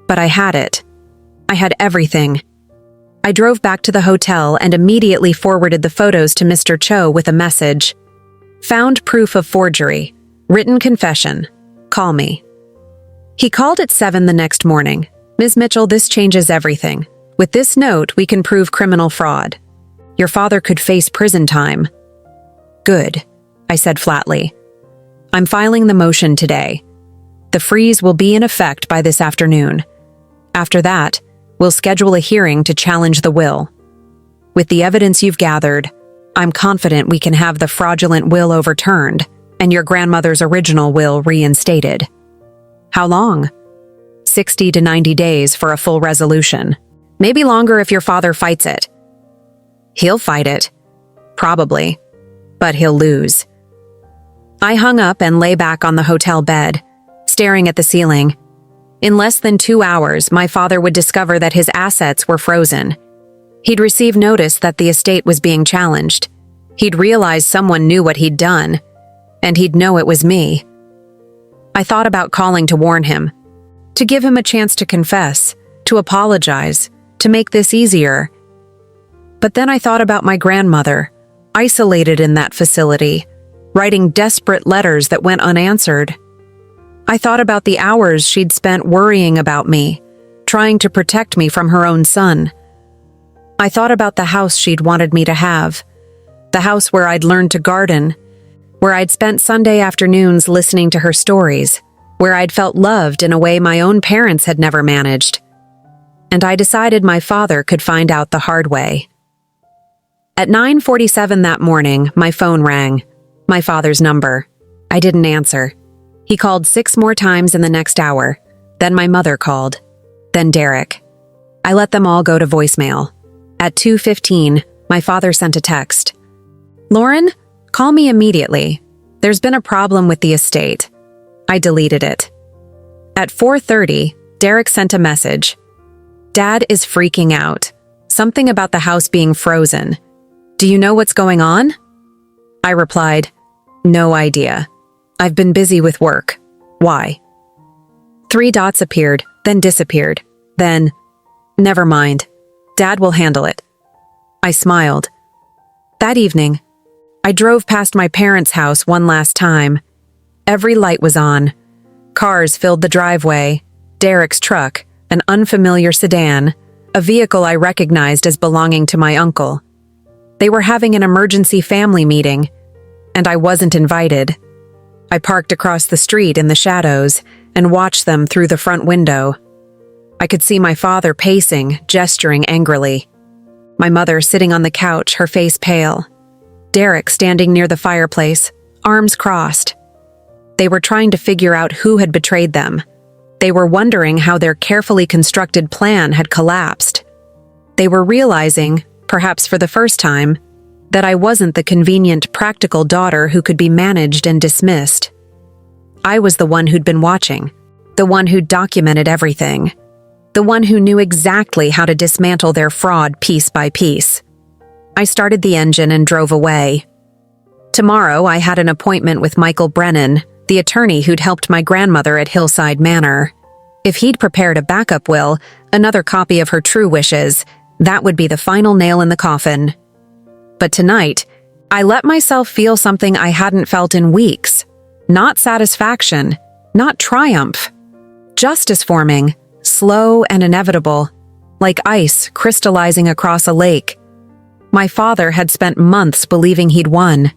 S1: But I had it. I had everything. I drove back to the hotel and immediately forwarded the photos to Mr. Cho with a message. Found proof of forgery. Written confession. Call me. He called at 7 the next morning. Ms. Mitchell, this changes everything. With this note, we can prove criminal fraud. Your father could face prison time. Good, I said flatly. I'm filing the motion today. The freeze will be in effect by this afternoon. After that, we'll schedule a hearing to challenge the will. With the evidence you've gathered, I'm confident we can have the fraudulent will overturned and your grandmother's original will reinstated. How long? 60 to 90 days for a full resolution. Maybe longer if your father fights it. He'll fight it. Probably. But he'll lose. I hung up and lay back on the hotel bed, staring at the ceiling. In less than 2 hours, my father would discover that his assets were frozen. He'd receive notice that the estate was being challenged. He'd realize someone knew what he'd done, and he'd know it was me. I thought about calling to warn him, to give him a chance to confess, to apologize, to make this easier. But then I thought about my grandmother, isolated in that facility, writing desperate letters that went unanswered. I thought about the hours she'd spent worrying about me, trying to protect me from her own son. I thought about the house she'd wanted me to have, the house where I'd learned to garden, where I'd spent Sunday afternoons listening to her stories, where I'd felt loved in a way my own parents had never managed. And I decided my father could find out the hard way. At 9:47 that morning, my phone rang. My father's number. I didn't answer. He called 6 more times in the next hour. Then my mother called. Then Derek. I let them all go to voicemail. At 2:15, my father sent a text. "Lauren, call me immediately. There's been a problem with the estate." I deleted it. At 4:30, Derek sent a message. "Dad is freaking out. Something about the house being frozen. Do you know what's going on?" I replied, "No idea. I've been busy with work. Why?" 3 dots appeared, then disappeared. Then, "Never mind. Dad will handle it." I smiled. That evening, I drove past my parents' house one last time. Every light was on. Cars filled the driveway. Derek's truck, an unfamiliar sedan, a vehicle I recognized as belonging to my uncle. They were having an emergency family meeting, and I wasn't invited. I parked across the street in the shadows and watched them through the front window. I could see my father pacing, gesturing angrily. My mother sitting on the couch, her face pale. Derek standing near the fireplace, arms crossed. They were trying to figure out who had betrayed them. They were wondering how their carefully constructed plan had collapsed. They were realizing, perhaps for the first time, that I wasn't the convenient, practical daughter who could be managed and dismissed. I was the one who'd been watching, the one who'd documented everything, the one who knew exactly how to dismantle their fraud piece by piece. I started the engine and drove away. Tomorrow, I had an appointment with Michael Brennan, the attorney who'd helped my grandmother at Hillside Manor. If he'd prepared a backup will, another copy of her true wishes, that would be the final nail in the coffin. But tonight, I let myself feel something I hadn't felt in weeks. Not satisfaction, not triumph. Justice forming, slow and inevitable, like ice crystallizing across a lake. My father had spent months believing he'd won.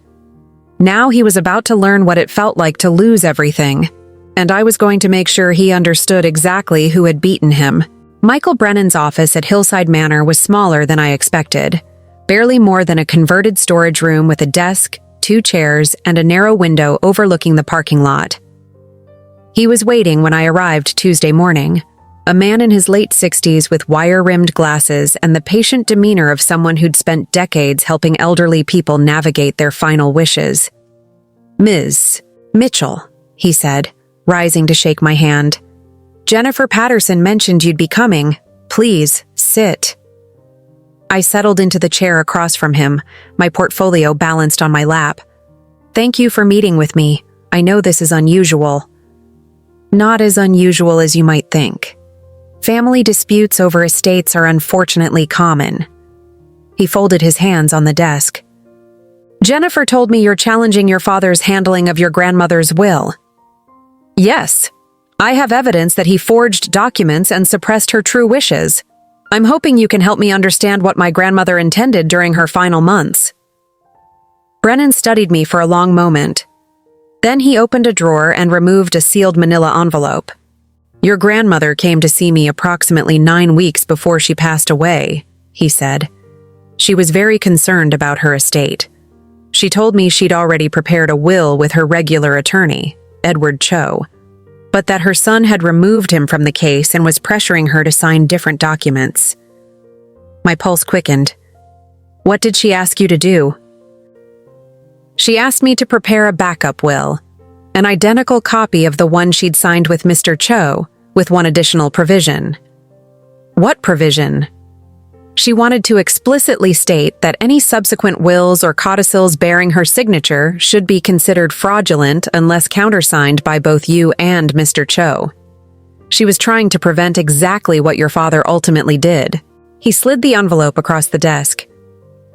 S1: Now he was about to learn what it felt like to lose everything, and I was going to make sure he understood exactly who had beaten him. Michael Brennan's office at Hillside Manor was smaller than I expected, barely more than a converted storage room with a desk, 2 chairs, and a narrow window overlooking the parking lot. He was waiting when I arrived Tuesday morning, a man in his late 60s with wire-rimmed glasses and the patient demeanor of someone who'd spent decades helping elderly people navigate their final wishes. "Ms. Mitchell," he said, rising to shake my hand. "Jennifer Patterson mentioned you'd be coming. Please, sit." I settled into the chair across from him, my portfolio balanced on my lap. "Thank you for meeting with me. I know this is unusual." "Not as unusual as you might think. Family disputes over estates are unfortunately common." He folded his hands on the desk. "Jennifer told me you're challenging your father's handling of your grandmother's will." "Yes. I have evidence that he forged documents and suppressed her true wishes. I'm hoping you can help me understand what my grandmother intended during her final months." Brennan studied me for a long moment. Then he opened a drawer and removed a sealed manila envelope. "Your grandmother came to see me approximately 9 weeks before she passed away," he said. She was very concerned about her estate. She told me she'd already prepared a will with her regular attorney, Edward Cho, but that her son had removed him from the case and was pressuring her to sign different documents. My pulse quickened. What did she ask you to do? She asked me to prepare a backup will, an identical copy of the one she'd signed with Mr. Cho, with one additional provision. What provision? She wanted to explicitly state that any subsequent wills or codicils bearing her signature should be considered fraudulent unless countersigned by both you and Mr. Cho. She was trying to prevent exactly what your father ultimately did. He slid the envelope across the desk.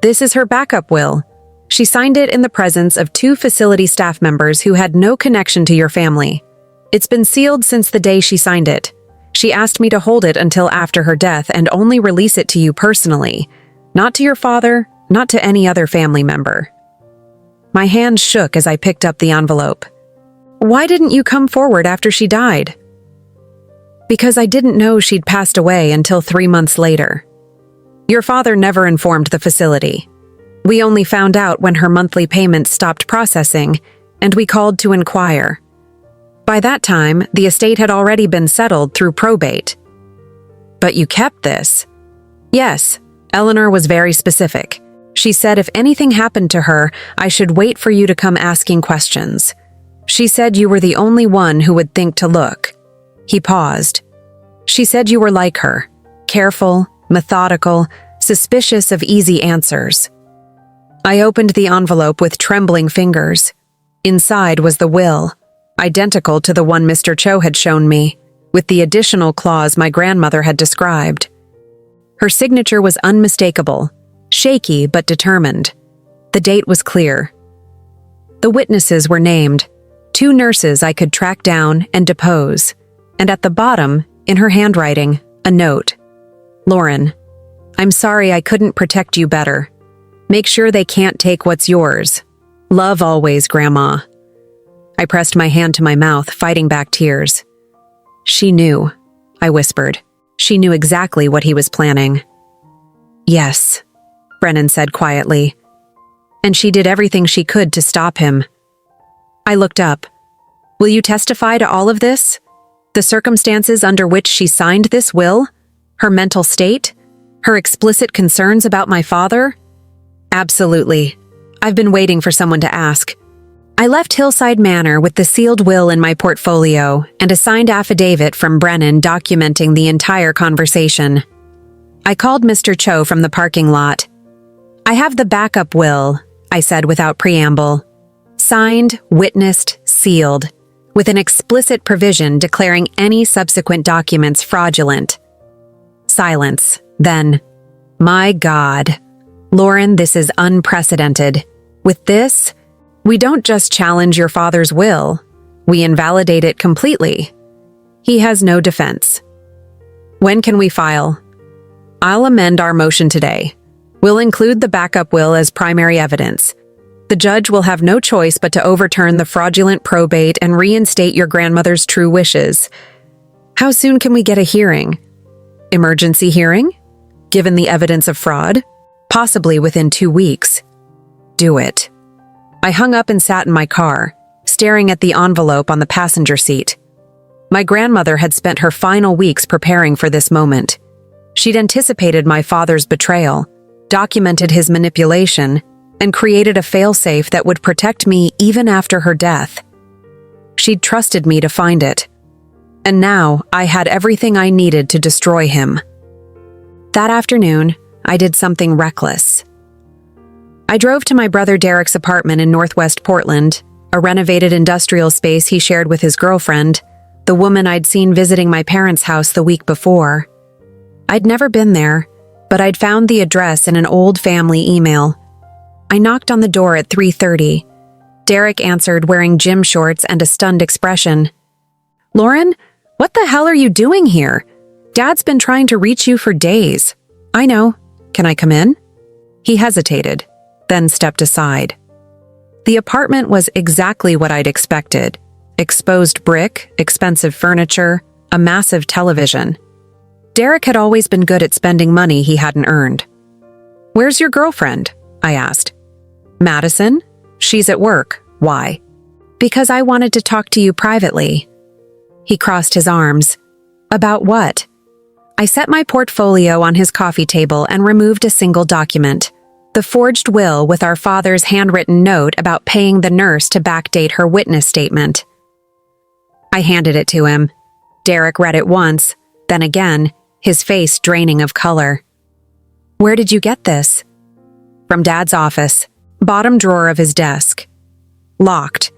S1: This is her backup will. She signed it in the presence of 2 facility staff members who had no connection to your family. It's been sealed since the day she signed it. She asked me to hold it until after her death and only release it to you personally, not to your father, not to any other family member. My hand shook as I picked up the envelope. Why didn't you come forward after she died? Because I didn't know she'd passed away until 3 months later. Your father never informed the facility. We only found out when her monthly payments stopped processing, and we called to inquire. By that time, the estate had already been settled through probate. But you kept this? Yes, Eleanor was very specific. She said if anything happened to her, I should wait for you to come asking questions. She said you were the only one who would think to look. He paused. She said you were like her, careful, methodical, suspicious of easy answers. I opened the envelope with trembling fingers. Inside was the will, identical to the one Mr. Cho had shown me, with the additional clause my grandmother had described. Her signature was unmistakable, shaky but determined. The date was clear. The witnesses were named, 2 nurses I could track down and depose, and at the bottom, in her handwriting, a note. Lauren, I'm sorry I couldn't protect you better. Make sure they can't take what's yours. Love always, Grandma. I pressed my hand to my mouth, fighting back tears. She knew, I whispered. She knew exactly what he was planning. Yes, Brennan said quietly. And she did everything she could to stop him. I looked up. Will you testify to all of this? The circumstances under which she signed this will? Her mental state? Her explicit concerns about my father? Absolutely. I've been waiting for someone to ask. I left Hillside Manor with the sealed will in my portfolio and a signed affidavit from Brennan documenting the entire conversation. I called Mr. Cho from the parking lot. I have the backup will, I said without preamble. Signed, witnessed, sealed, with an explicit provision declaring any subsequent documents fraudulent. Silence. Then, my God. Lauren, this is unprecedented. With this, we don't just challenge your father's will, we invalidate it completely. He has no defense. When can we file? I'll amend our motion today. We'll include the backup will as primary evidence. The judge will have no choice but to overturn the fraudulent probate and reinstate your grandmother's true wishes. How soon can we get a hearing? Emergency hearing? Given the evidence of fraud? Possibly within 2 weeks. Do it. I hung up and sat in my car, staring at the envelope on the passenger seat. My grandmother had spent her final weeks preparing for this moment. She'd anticipated my father's betrayal, documented his manipulation, and created a failsafe that would protect me even after her death. She'd trusted me to find it. And now I had everything I needed to destroy him. That afternoon, I did something reckless. I drove to my brother Derek's apartment in Northwest Portland, a renovated industrial space he shared with his girlfriend, the woman I'd seen visiting my parents' house the week before. I'd never been there, but I'd found the address in an old family email. I knocked on the door at 3:30. Derek answered wearing gym shorts and a stunned expression. Lauren, what the hell are you doing here? Dad's been trying to reach you for days. I know. Can I come in? He hesitated, then stepped aside. The apartment was exactly what I'd expected. Exposed brick, expensive furniture, a massive television. Derek had always been good at spending money he hadn't earned. "Where's your girlfriend?" I asked. "Madison? She's at work. Why?" "Because I wanted to talk to you privately." He crossed his arms. "About what?" I set my portfolio on his coffee table and removed a single document. The forged will with our father's handwritten note about paying the nurse to backdate her witness statement. I handed it to him. Derek read it once, then again, his face draining of color. "Where did you get this?" "From Dad's office, bottom drawer of his desk. Locked."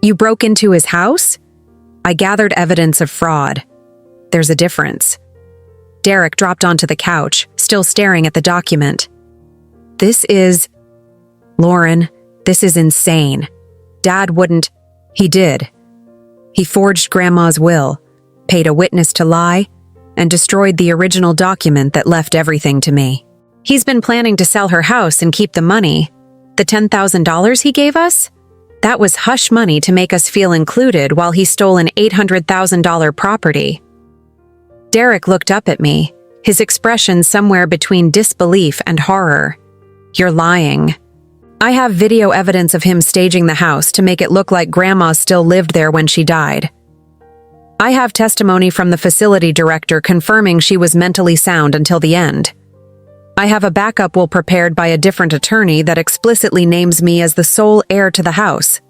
S1: "You broke into his house?" "I gathered evidence of fraud." "There's a difference." Derek dropped onto the couch, still staring at the document. Lauren, this is insane. Dad wouldn't. He did. He forged Grandma's will, paid a witness to lie, and destroyed the original document that left everything to me. He's been planning to sell her house and keep the money. The $10,000 he gave us? That was hush money to make us feel included while he stole an $800,000 property. Derek looked up at me, his expression somewhere between disbelief and horror. "You're lying. I have video evidence of him staging the house to make it look like Grandma still lived there when she died. I have testimony from the facility director confirming she was mentally sound until the end. I have a backup will prepared by a different attorney that explicitly names me as the sole heir to the house.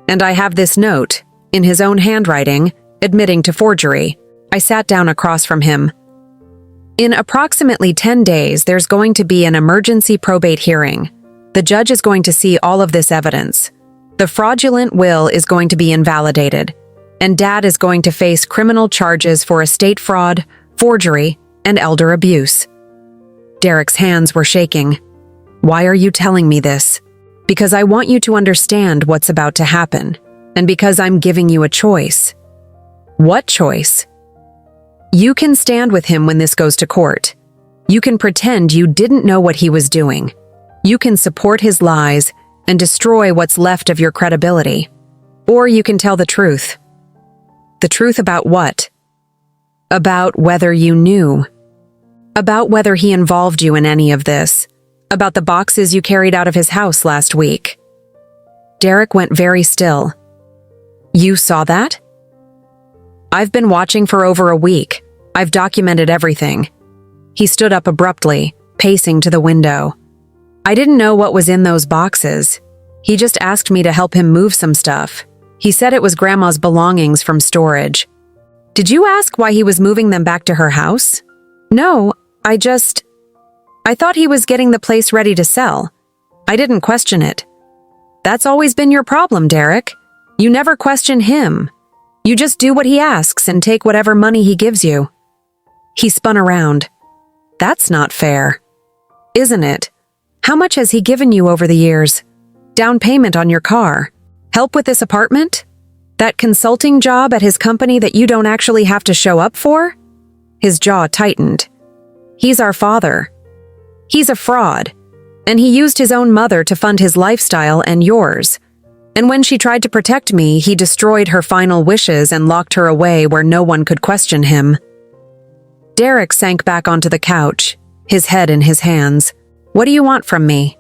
S1: And I have this note, in his own handwriting, admitting to forgery." I sat down across from him. "In approximately 10 days, there's going to be an emergency probate hearing. The judge is going to see all of this evidence. The fraudulent will is going to be invalidated, and Dad is going to face criminal charges for estate fraud, forgery, and elder abuse." Derek's hands were shaking. "Why are you telling me this?" "Because I want you to understand what's about to happen, and because I'm giving you a choice." "What choice?" "You can stand with him when this goes to court. You can pretend you didn't know what he was doing. You can support his lies and destroy what's left of your credibility. Or you can tell the truth." "The truth about what?" "About whether you knew. About whether he involved you in any of this. About the boxes you carried out of his house last week." Derek went very still. "You saw that?" "I've been watching for over a week. I've documented everything." He stood up abruptly, pacing to the window. "I didn't know what was in those boxes. He just asked me to help him move some stuff. He said it was Grandma's belongings from storage." "Did you ask why he was moving them back to her house?" "No, I thought he was getting the place ready to sell. I didn't question it." "That's always been your problem, Derek. You never question him. You just do what he asks and take whatever money he gives you." He spun around. "That's not fair." "Isn't it? How much has he given you over the years? Down payment on your car? Help with this apartment? That consulting job at his company that you don't actually have to show up for?" His jaw tightened. "He's our father. He's a fraud, and he used his own mother to fund his lifestyle and yours. And when she tried to protect me, he destroyed her final wishes and locked her away where no one could question him." Derek sank back onto the couch, his head in his hands. "What do you want from me?"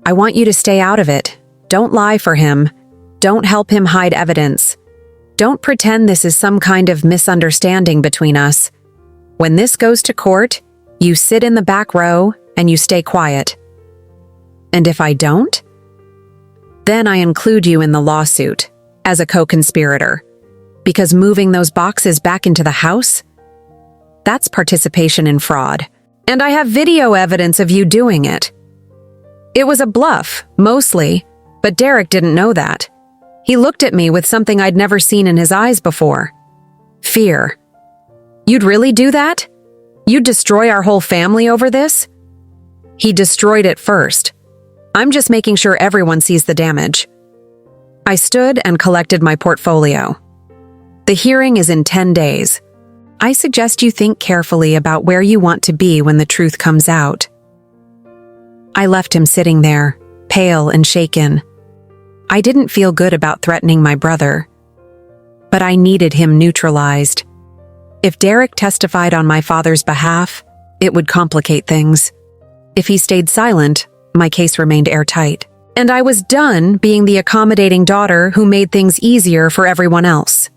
S1: "I want you to stay out of it. Don't lie for him. Don't help him hide evidence. Don't pretend this is some kind of misunderstanding between us. When this goes to court, you sit in the back row and you stay quiet." "And if I don't?" "Then I include you in the lawsuit, as a co-conspirator. Because moving those boxes back into the house? That's participation in fraud. And I have video evidence of you doing it." It was a bluff, mostly, but Derek didn't know that. He looked at me with something I'd never seen in his eyes before. Fear. "You'd really do that? You'd destroy our whole family over this?" "He destroyed it first. I'm just making sure everyone sees the damage." I stood and collected my portfolio. "The hearing is in 10 days. I suggest you think carefully about where you want to be when the truth comes out." I left him sitting there, pale and shaken. I didn't feel good about threatening my brother, but I needed him neutralized. If Derek testified on my father's behalf, it would complicate things. If he stayed silent, my case remained airtight. And I was done being the accommodating daughter who made things easier for everyone else.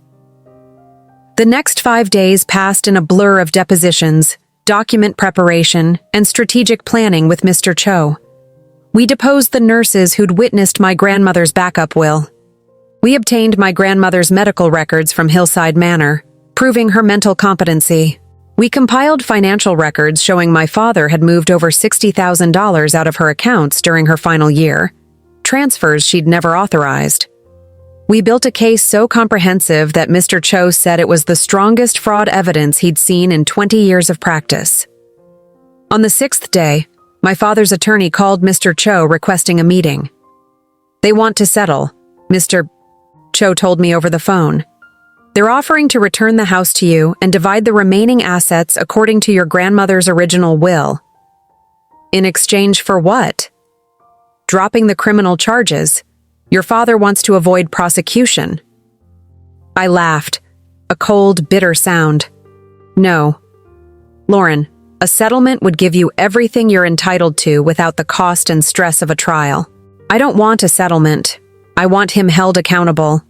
S1: The next 5 days passed in a blur of depositions, document preparation, and strategic planning with Mr. Cho. We deposed the nurses who'd witnessed my grandmother's backup will. We obtained my grandmother's medical records from Hillside Manor, proving her mental competency. We compiled financial records showing my father had moved over $60,000 out of her accounts during her final year, transfers she'd never authorized. We built a case so comprehensive that Mr. Cho said it was the strongest fraud evidence he'd seen in 20 years of practice. On the 6th day, my father's attorney called Mr. Cho requesting a meeting. They want to settle, Mr. Cho told me over the phone. They're offering to return the house to you and divide the remaining assets according to your grandmother's original will. In exchange for what? Dropping the criminal charges. Your father wants to avoid prosecution. I laughed, a cold, bitter sound. No. Lauren, a settlement would give you everything you're entitled to without the cost and stress of a trial. I don't want a settlement. I want him held accountable.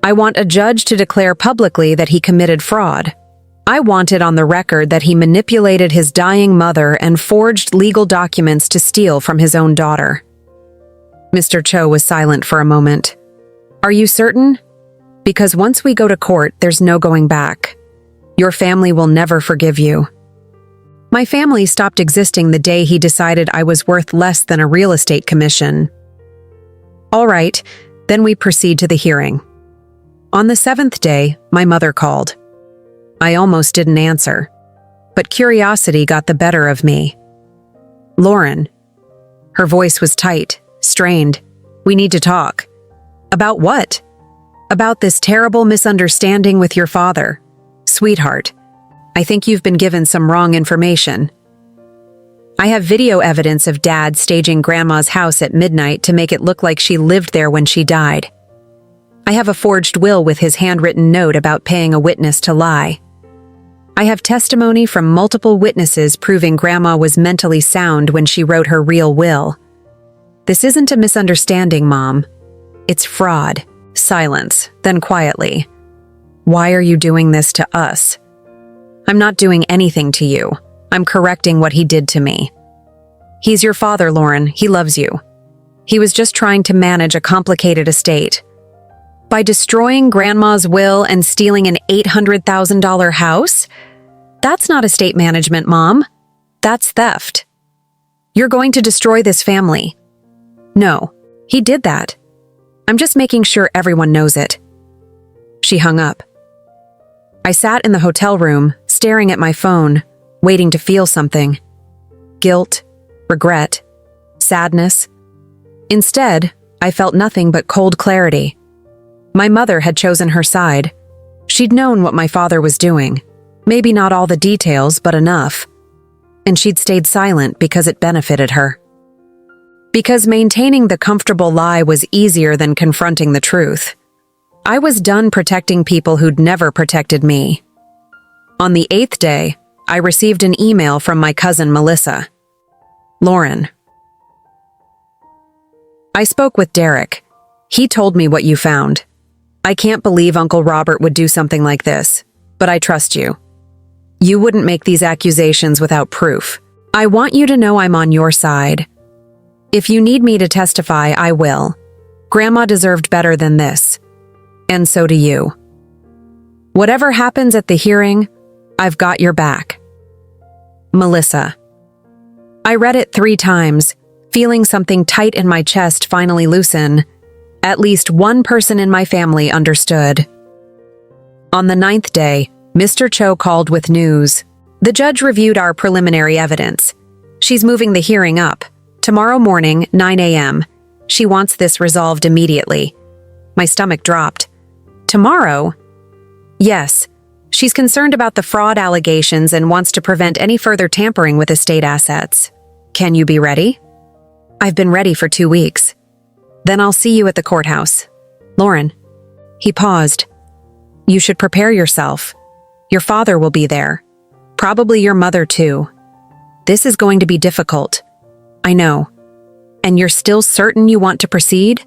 S1: I want a judge to declare publicly that he committed fraud. I want it on the record that he manipulated his dying mother and forged legal documents to steal from his own daughter. Mr. Cho was silent for a moment. Are you certain? Because once we go to court, there's no going back. Your family will never forgive you. My family stopped existing the day he decided I was worth less than a real estate commission. All right, then we proceed to the hearing. On the 7th day, my mother called. I almost didn't answer, but curiosity got the better of me. Lauren. Her voice was tight, strained. We need to talk. About what? About this terrible misunderstanding with your father. Sweetheart, I think you've been given some wrong information. I have video evidence of Dad staging Grandma's house at midnight to make it look like she lived there when she died. I have a forged will with his handwritten note about paying a witness to lie. I have testimony from multiple witnesses proving Grandma was mentally sound when she wrote her real will. This isn't a misunderstanding, Mom. It's fraud. Silence, then quietly. Why are you doing this to us? I'm not doing anything to you. I'm correcting what he did to me. He's your father, Lauren. He loves you. He was just trying to manage a complicated estate. By destroying Grandma's will and stealing an $800,000 house? That's not estate management, Mom. That's theft. You're going to destroy this family. No, he did that. I'm just making sure everyone knows it. She hung up. I sat in the hotel room, staring at my phone, waiting to feel something. Guilt, regret, sadness. Instead, I felt nothing but cold clarity. My mother had chosen her side. She'd known what my father was doing. Maybe not all the details, but enough. And she'd stayed silent because it benefited her. Because maintaining the comfortable lie was easier than confronting the truth. I was done protecting people who'd never protected me. On the 8th day, I received an email from my cousin Melissa. Lauren. I spoke with Derek. He told me what you found. I can't believe Uncle Robert would do something like this, but I trust you. You wouldn't make these accusations without proof. I want you to know I'm on your side. If you need me to testify, I will. Grandma deserved better than this. And so do you. Whatever happens at the hearing, I've got your back. Melissa. I read it 3 times, feeling something tight in my chest finally loosen. At least one person in my family understood. On the 9th day, Mr. Cho called with news. The judge reviewed our preliminary evidence. She's moving the hearing up. Tomorrow morning, 9 a.m. She wants this resolved immediately. My stomach dropped. Tomorrow? Yes. She's concerned about the fraud allegations and wants to prevent any further tampering with estate assets. Can you be ready? I've been ready for 2 weeks. Then I'll see you at the courthouse. Lauren. He paused. You should prepare yourself. Your father will be there. Probably your mother too. this is going to be difficult. I know. And you're still certain you want to proceed?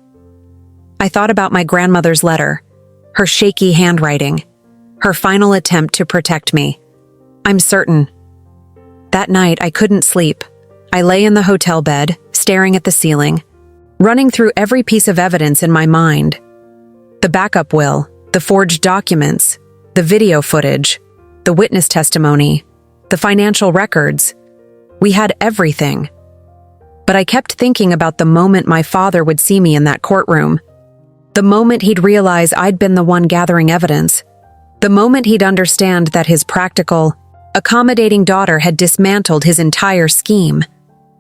S1: I thought about my grandmother's letter, her shaky handwriting, her final attempt to protect me. I'm certain. That night, I couldn't sleep. I lay in the hotel bed, staring at the ceiling, running through every piece of evidence in my mind. The backup will, the forged documents, the video footage, the witness testimony, the financial records. We had everything. But I kept thinking about the moment my father would see me in that courtroom. The moment he'd realize I'd been the one gathering evidence. The moment he'd understand that his practical, accommodating daughter had dismantled his entire scheme.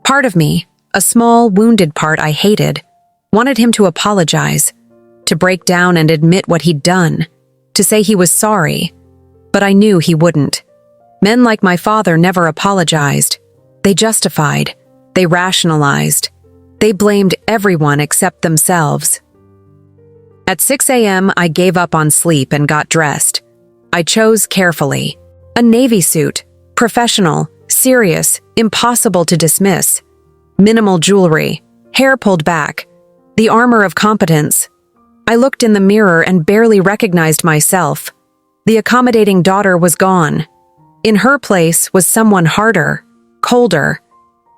S1: Part of me, a small, wounded part I hated, wanted him to apologize, to break down and admit what he'd done, to say he was sorry. But I knew he wouldn't. Men like my father never apologized. They justified. They rationalized. They blamed everyone except themselves. At 6 a.m., I gave up on sleep and got dressed. I chose carefully. A navy suit, professional, serious, impossible to dismiss. Minimal jewelry, hair pulled back, the armor of competence. I looked in the mirror and barely recognized myself. The accommodating daughter was gone. In her place was someone harder, colder.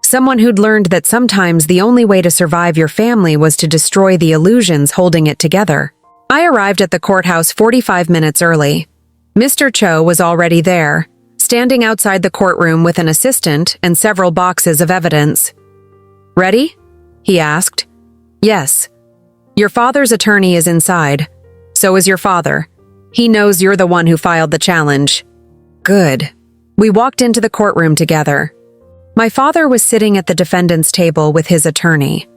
S1: Someone who'd learned that sometimes the only way to survive your family was to destroy the illusions holding it together. I arrived at the courthouse 45 minutes early. Mr. Cho was already there, standing outside the courtroom with an assistant and several boxes of evidence. "Ready?" he asked. "Yes. Your father's attorney is inside. So is your father. He knows you're the one who filed the challenge." Good. We walked into the courtroom together. My father was sitting at the defendant's table with his attorney,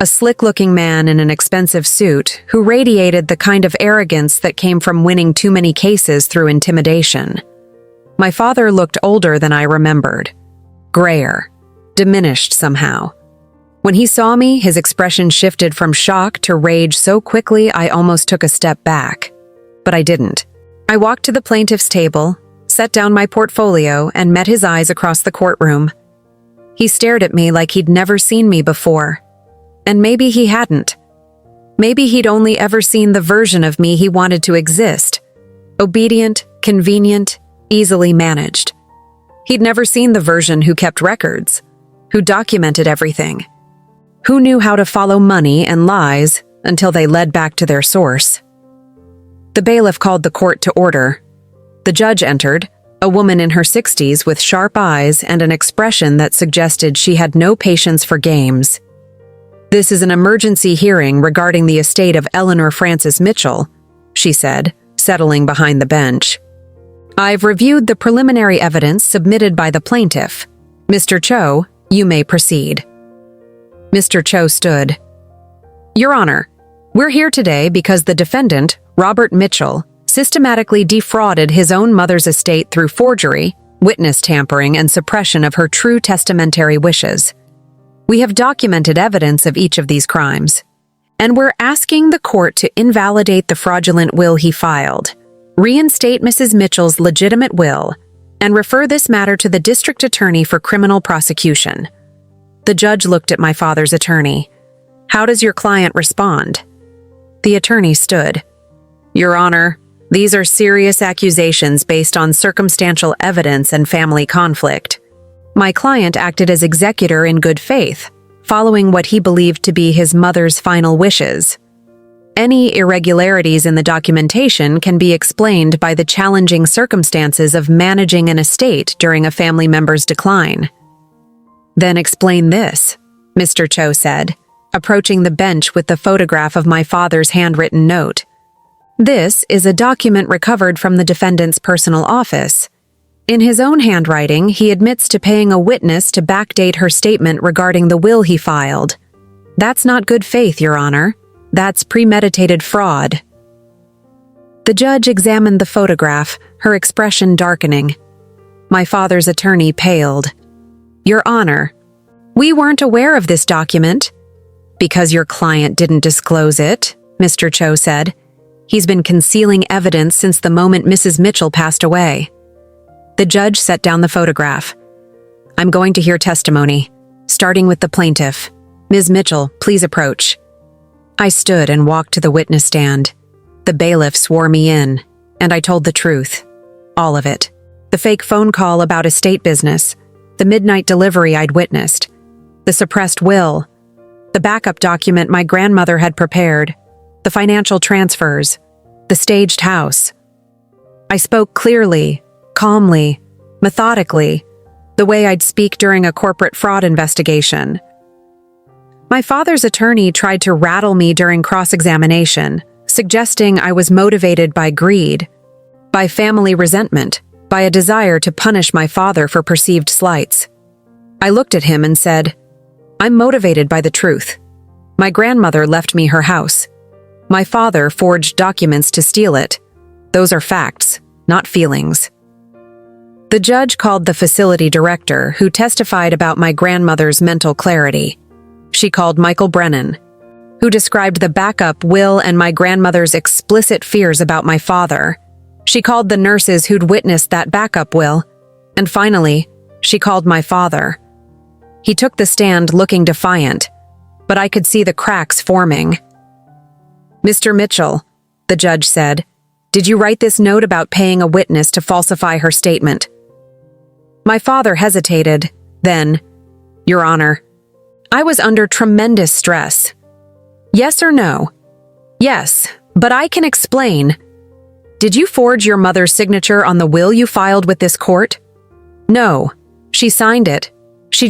S1: a slick-looking man in an expensive suit who radiated the kind of arrogance that came from winning too many cases through intimidation. My father looked older than I remembered, grayer, diminished somehow. When he saw me, his expression shifted from shock to rage so quickly I almost took a step back. But I didn't. I walked to the plaintiff's table, set down my portfolio, and met his eyes across the courtroom. He stared at me like he'd never seen me before. And maybe he hadn't. Maybe he'd only ever seen the version of me he wanted to exist. Obedient, convenient, easily managed. He'd never seen the version who kept records, who documented everything, who knew how to follow money and lies until they led back to their source. The bailiff called the court to order. The judge entered, a woman in her 60s with sharp eyes and an expression that suggested she had no patience for games. "This is an emergency hearing regarding the estate of Eleanor Frances Mitchell," she said, settling behind the bench. "I've reviewed the preliminary evidence submitted by the plaintiff. Mr. Cho, you may proceed." Mr. Cho stood. "Your Honor, we're here today because the defendant, Robert Mitchell, systematically defrauded his own mother's estate through forgery, witness tampering, and suppression of her true testamentary wishes. We have documented evidence of each of these crimes, and we're asking the court to invalidate the fraudulent will he filed, reinstate Mrs. Mitchell's legitimate will, and refer this matter to the district attorney for criminal prosecution." The judge looked at my father's attorney. "How does your client respond?" The attorney stood. "Your Honor, these are serious accusations based on circumstantial evidence and family conflict. My client acted as executor in good faith, following what he believed to be his mother's final wishes. Any irregularities in the documentation can be explained by the challenging circumstances of managing an estate during a family member's decline." "Then explain this," Mr. Cho said, approaching the bench with the photograph of my father's handwritten note. "This is a document recovered from the defendant's personal office. In his own handwriting, he admits to paying a witness to backdate her statement regarding the will he filed. That's not good faith, Your Honor. That's premeditated fraud." The judge examined the photograph, her expression darkening. My father's attorney paled. "Your Honor, we weren't aware of this document." "Because your client didn't disclose it," Mr. Cho said. "He's been concealing evidence since the moment Mrs. Mitchell passed away." The judge set down the photograph. I'm going to hear testimony, starting with the plaintiff. Ms. Mitchell, please approach. I stood and walked to the witness stand. The bailiff swore me in, and I told the truth. All of it. The fake phone call about estate business, the midnight delivery I'd witnessed, the suppressed will, the backup document my grandmother had prepared, the financial transfers, the staged house. I spoke clearly, calmly, methodically, the way I'd speak during a corporate fraud investigation. My father's attorney tried to rattle me during cross-examination, suggesting I was motivated by greed, by family resentment, by a desire to punish my father for perceived slights. I looked at him and said, I'm motivated by the truth. My grandmother left me her house. My father forged documents to steal it. Those are facts, not feelings. The judge called the facility director, who testified about my grandmother's mental clarity. She called Michael Brennan, who described the backup will and my grandmother's explicit fears about my father. She called the nurses who'd witnessed that backup will. And finally, she called my father. He took the stand looking defiant, but I could see the cracks forming. Mr. Mitchell, the judge said, did you write this note about paying a witness to falsify her statement? My father hesitated, then, Your Honor, I was under tremendous stress. Yes or no? Yes, but I can explain. Did you forge your mother's signature on the will you filed with this court? No, she signed it. She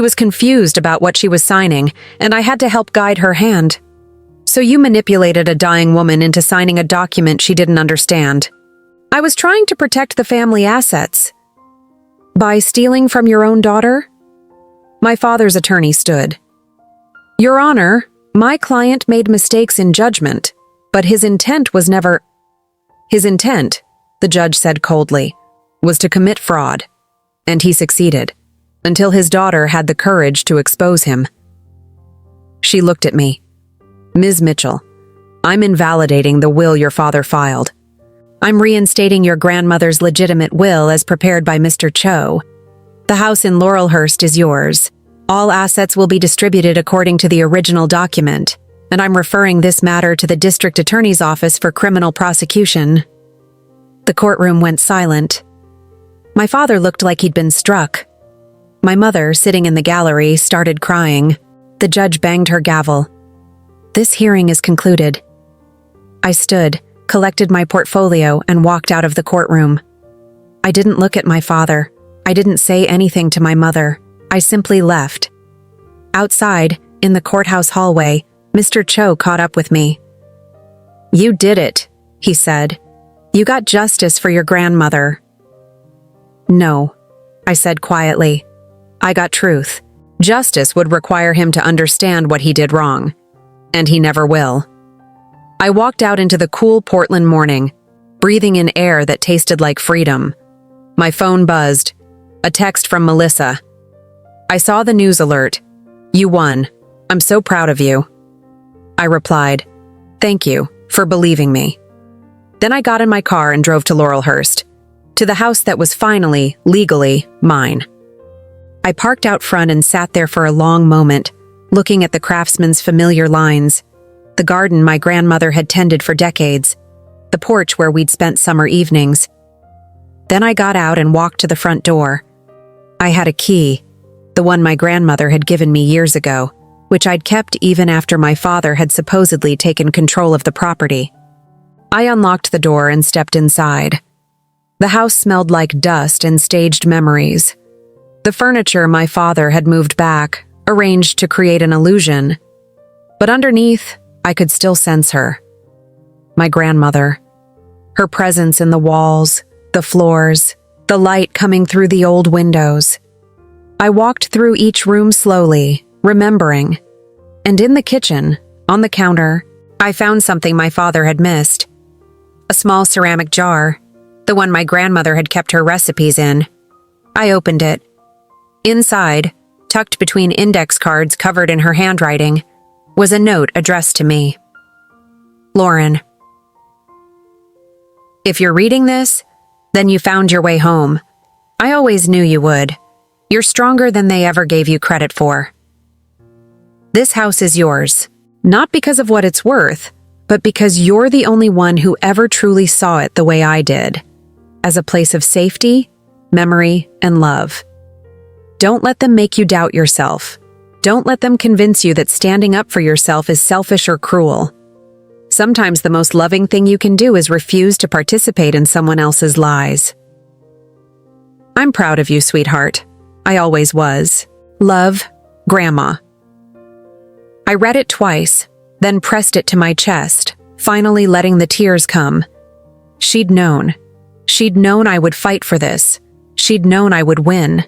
S1: was confused about what she was signing, and I had to help guide her hand. So you manipulated a dying woman into signing a document she didn't understand. I was trying to protect the family assets. By stealing from your own daughter? My father's attorney stood. Your Honor, my client made mistakes in judgment, but his intent was never— His intent, the judge said coldly, was to commit fraud, and he succeeded, until his daughter had the courage to expose him. She looked at me. Ms. Mitchell, I'm invalidating the will your father filed. I'm reinstating your grandmother's legitimate will as prepared by Mr. Cho. The house in Laurelhurst is yours. All assets will be distributed according to the original document, and I'm referring this matter to the District Attorney's Office for criminal prosecution. The courtroom went silent. My father looked like he'd been struck. My mother, sitting in the gallery, started crying. The judge banged her gavel. This hearing is concluded. I stood, collected my portfolio, and walked out of the courtroom. I didn't look at my father. I didn't say anything to my mother. I simply left. Outside, in the courthouse hallway, Mr. Cho caught up with me. You did it, he said. You got justice for your grandmother. No, I said quietly. I got truth. Justice would require him to understand what he did wrong. And he never will. I walked out into the cool Portland morning, breathing in air that tasted like freedom. My phone buzzed. A text from Melissa. I saw the news alert. You won. I'm so proud of you. I replied, thank you for believing me. Then I got in my car and drove to Laurelhurst, to the house that was finally, legally, mine. I parked out front and sat there for a long moment, looking at the craftsman's familiar lines, the garden my grandmother had tended for decades, the porch where we'd spent summer evenings. Then I got out and walked to the front door. I had a key, the one my grandmother had given me years ago, which I'd kept even after my father had supposedly taken control of the property. I unlocked the door and stepped inside. The house smelled like dust and staged memories. The furniture my father had moved back, arranged to create an illusion. But underneath, I could still sense her. My grandmother. Her presence in the walls, the floors, the light coming through the old windows. I walked through each room slowly, remembering. And in the kitchen, on the counter, I found something my father had missed. A small ceramic jar, the one my grandmother had kept her recipes in. I opened it. Inside, tucked between index cards covered in her handwriting, was a note addressed to me. Lauren. If you're reading this, then you found your way home. I always knew you would. You're stronger than they ever gave you credit for. This house is yours, not because of what it's worth, but because you're the only one who ever truly saw it the way I did, as a place of safety, memory, and love. Don't let them make you doubt yourself. Don't let them convince you that standing up for yourself is selfish or cruel. Sometimes the most loving thing you can do is refuse to participate in someone else's lies. I'm proud of you, sweetheart. I always was. Love, Grandma. I read it twice, then pressed it to my chest, finally letting the tears come. She'd known. She'd known I would fight for this. She'd known I would win.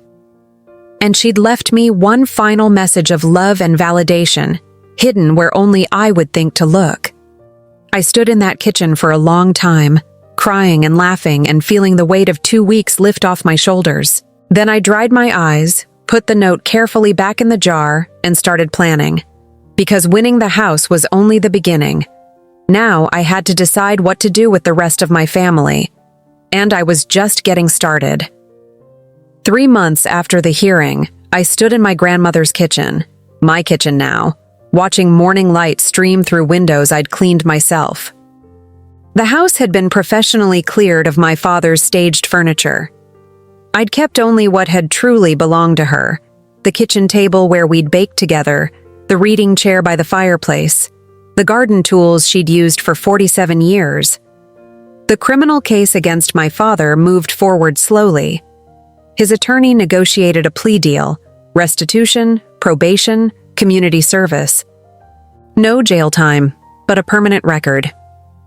S1: And she'd left me one final message of love and validation, hidden where only I would think to look. I stood in that kitchen for a long time, crying and laughing and feeling the weight of 2 weeks lift off my shoulders. Then I dried my eyes, put the note carefully back in the jar, and started planning. Because winning the house was only the beginning. Now I had to decide what to do with the rest of my family. And I was just getting started. 3 months after the hearing, I stood in my grandmother's kitchen, my kitchen now, watching morning light stream through windows I'd cleaned myself. The house had been professionally cleared of my father's staged furniture. I'd kept only what had truly belonged to her, the kitchen table where we'd baked together, the reading chair by the fireplace, the garden tools she'd used for 47 years. The criminal case against my father moved forward slowly. His attorney negotiated a plea deal, restitution, probation, community service. No jail time, but a permanent record.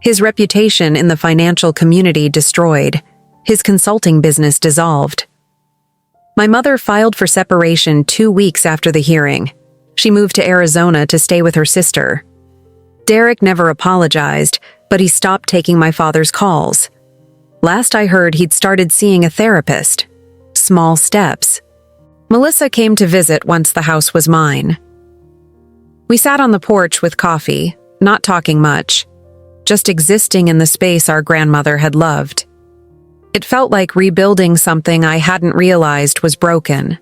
S1: His reputation in the financial community destroyed. His consulting business dissolved. My mother filed for separation 2 weeks after the hearing. She moved to Arizona to stay with her sister. Derek never apologized, but he stopped taking my father's calls. Last I heard, he'd started seeing a therapist. Small steps. Melissa came to visit once the house was mine. We sat on the porch with coffee, not talking much, just existing in the space our grandmother had loved. It felt like rebuilding something I hadn't realized was broken.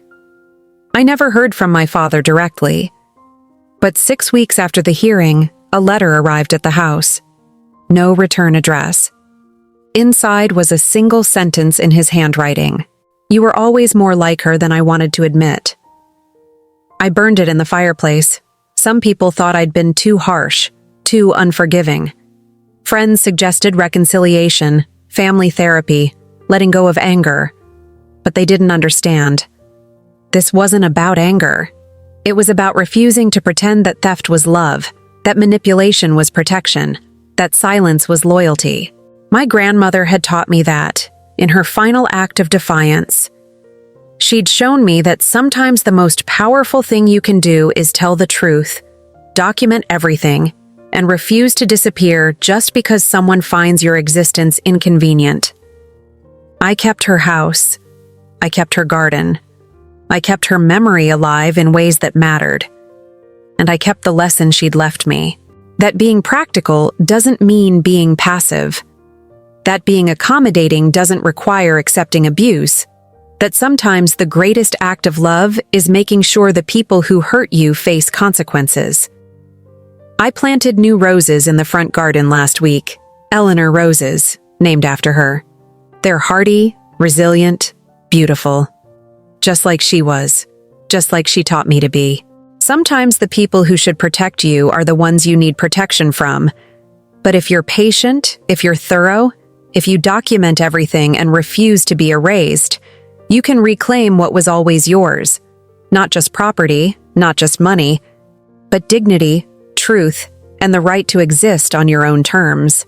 S1: I never heard from my father directly. But 6 weeks after the hearing, a letter arrived at the house. No return address. Inside was a single sentence in his handwriting. You were always more like her than I wanted to admit. I burned it in the fireplace. Some people thought I'd been too harsh, too unforgiving. Friends suggested reconciliation, family therapy, letting go of anger. But they didn't understand. This wasn't about anger. It was about refusing to pretend that theft was love, that manipulation was protection, that silence was loyalty. My grandmother had taught me that, in her final act of defiance. She'd shown me that sometimes the most powerful thing you can do is tell the truth, document everything, and refuse to disappear just because someone finds your existence inconvenient. I kept her house. I kept her garden. I kept her memory alive in ways that mattered. And I kept the lesson she'd left me. That being practical doesn't mean being passive. That being accommodating doesn't require accepting abuse. That sometimes the greatest act of love is making sure the people who hurt you face consequences. I planted new roses in the front garden last week. Eleanor roses, named after her. They're hardy, resilient, beautiful. Just like she was. Just like she taught me to be. Sometimes the people who should protect you are the ones you need protection from. But if you're patient, if you're thorough, if you document everything and refuse to be erased, you can reclaim what was always yours. Not just property, not just money, but dignity, truth, and the right to exist on your own terms.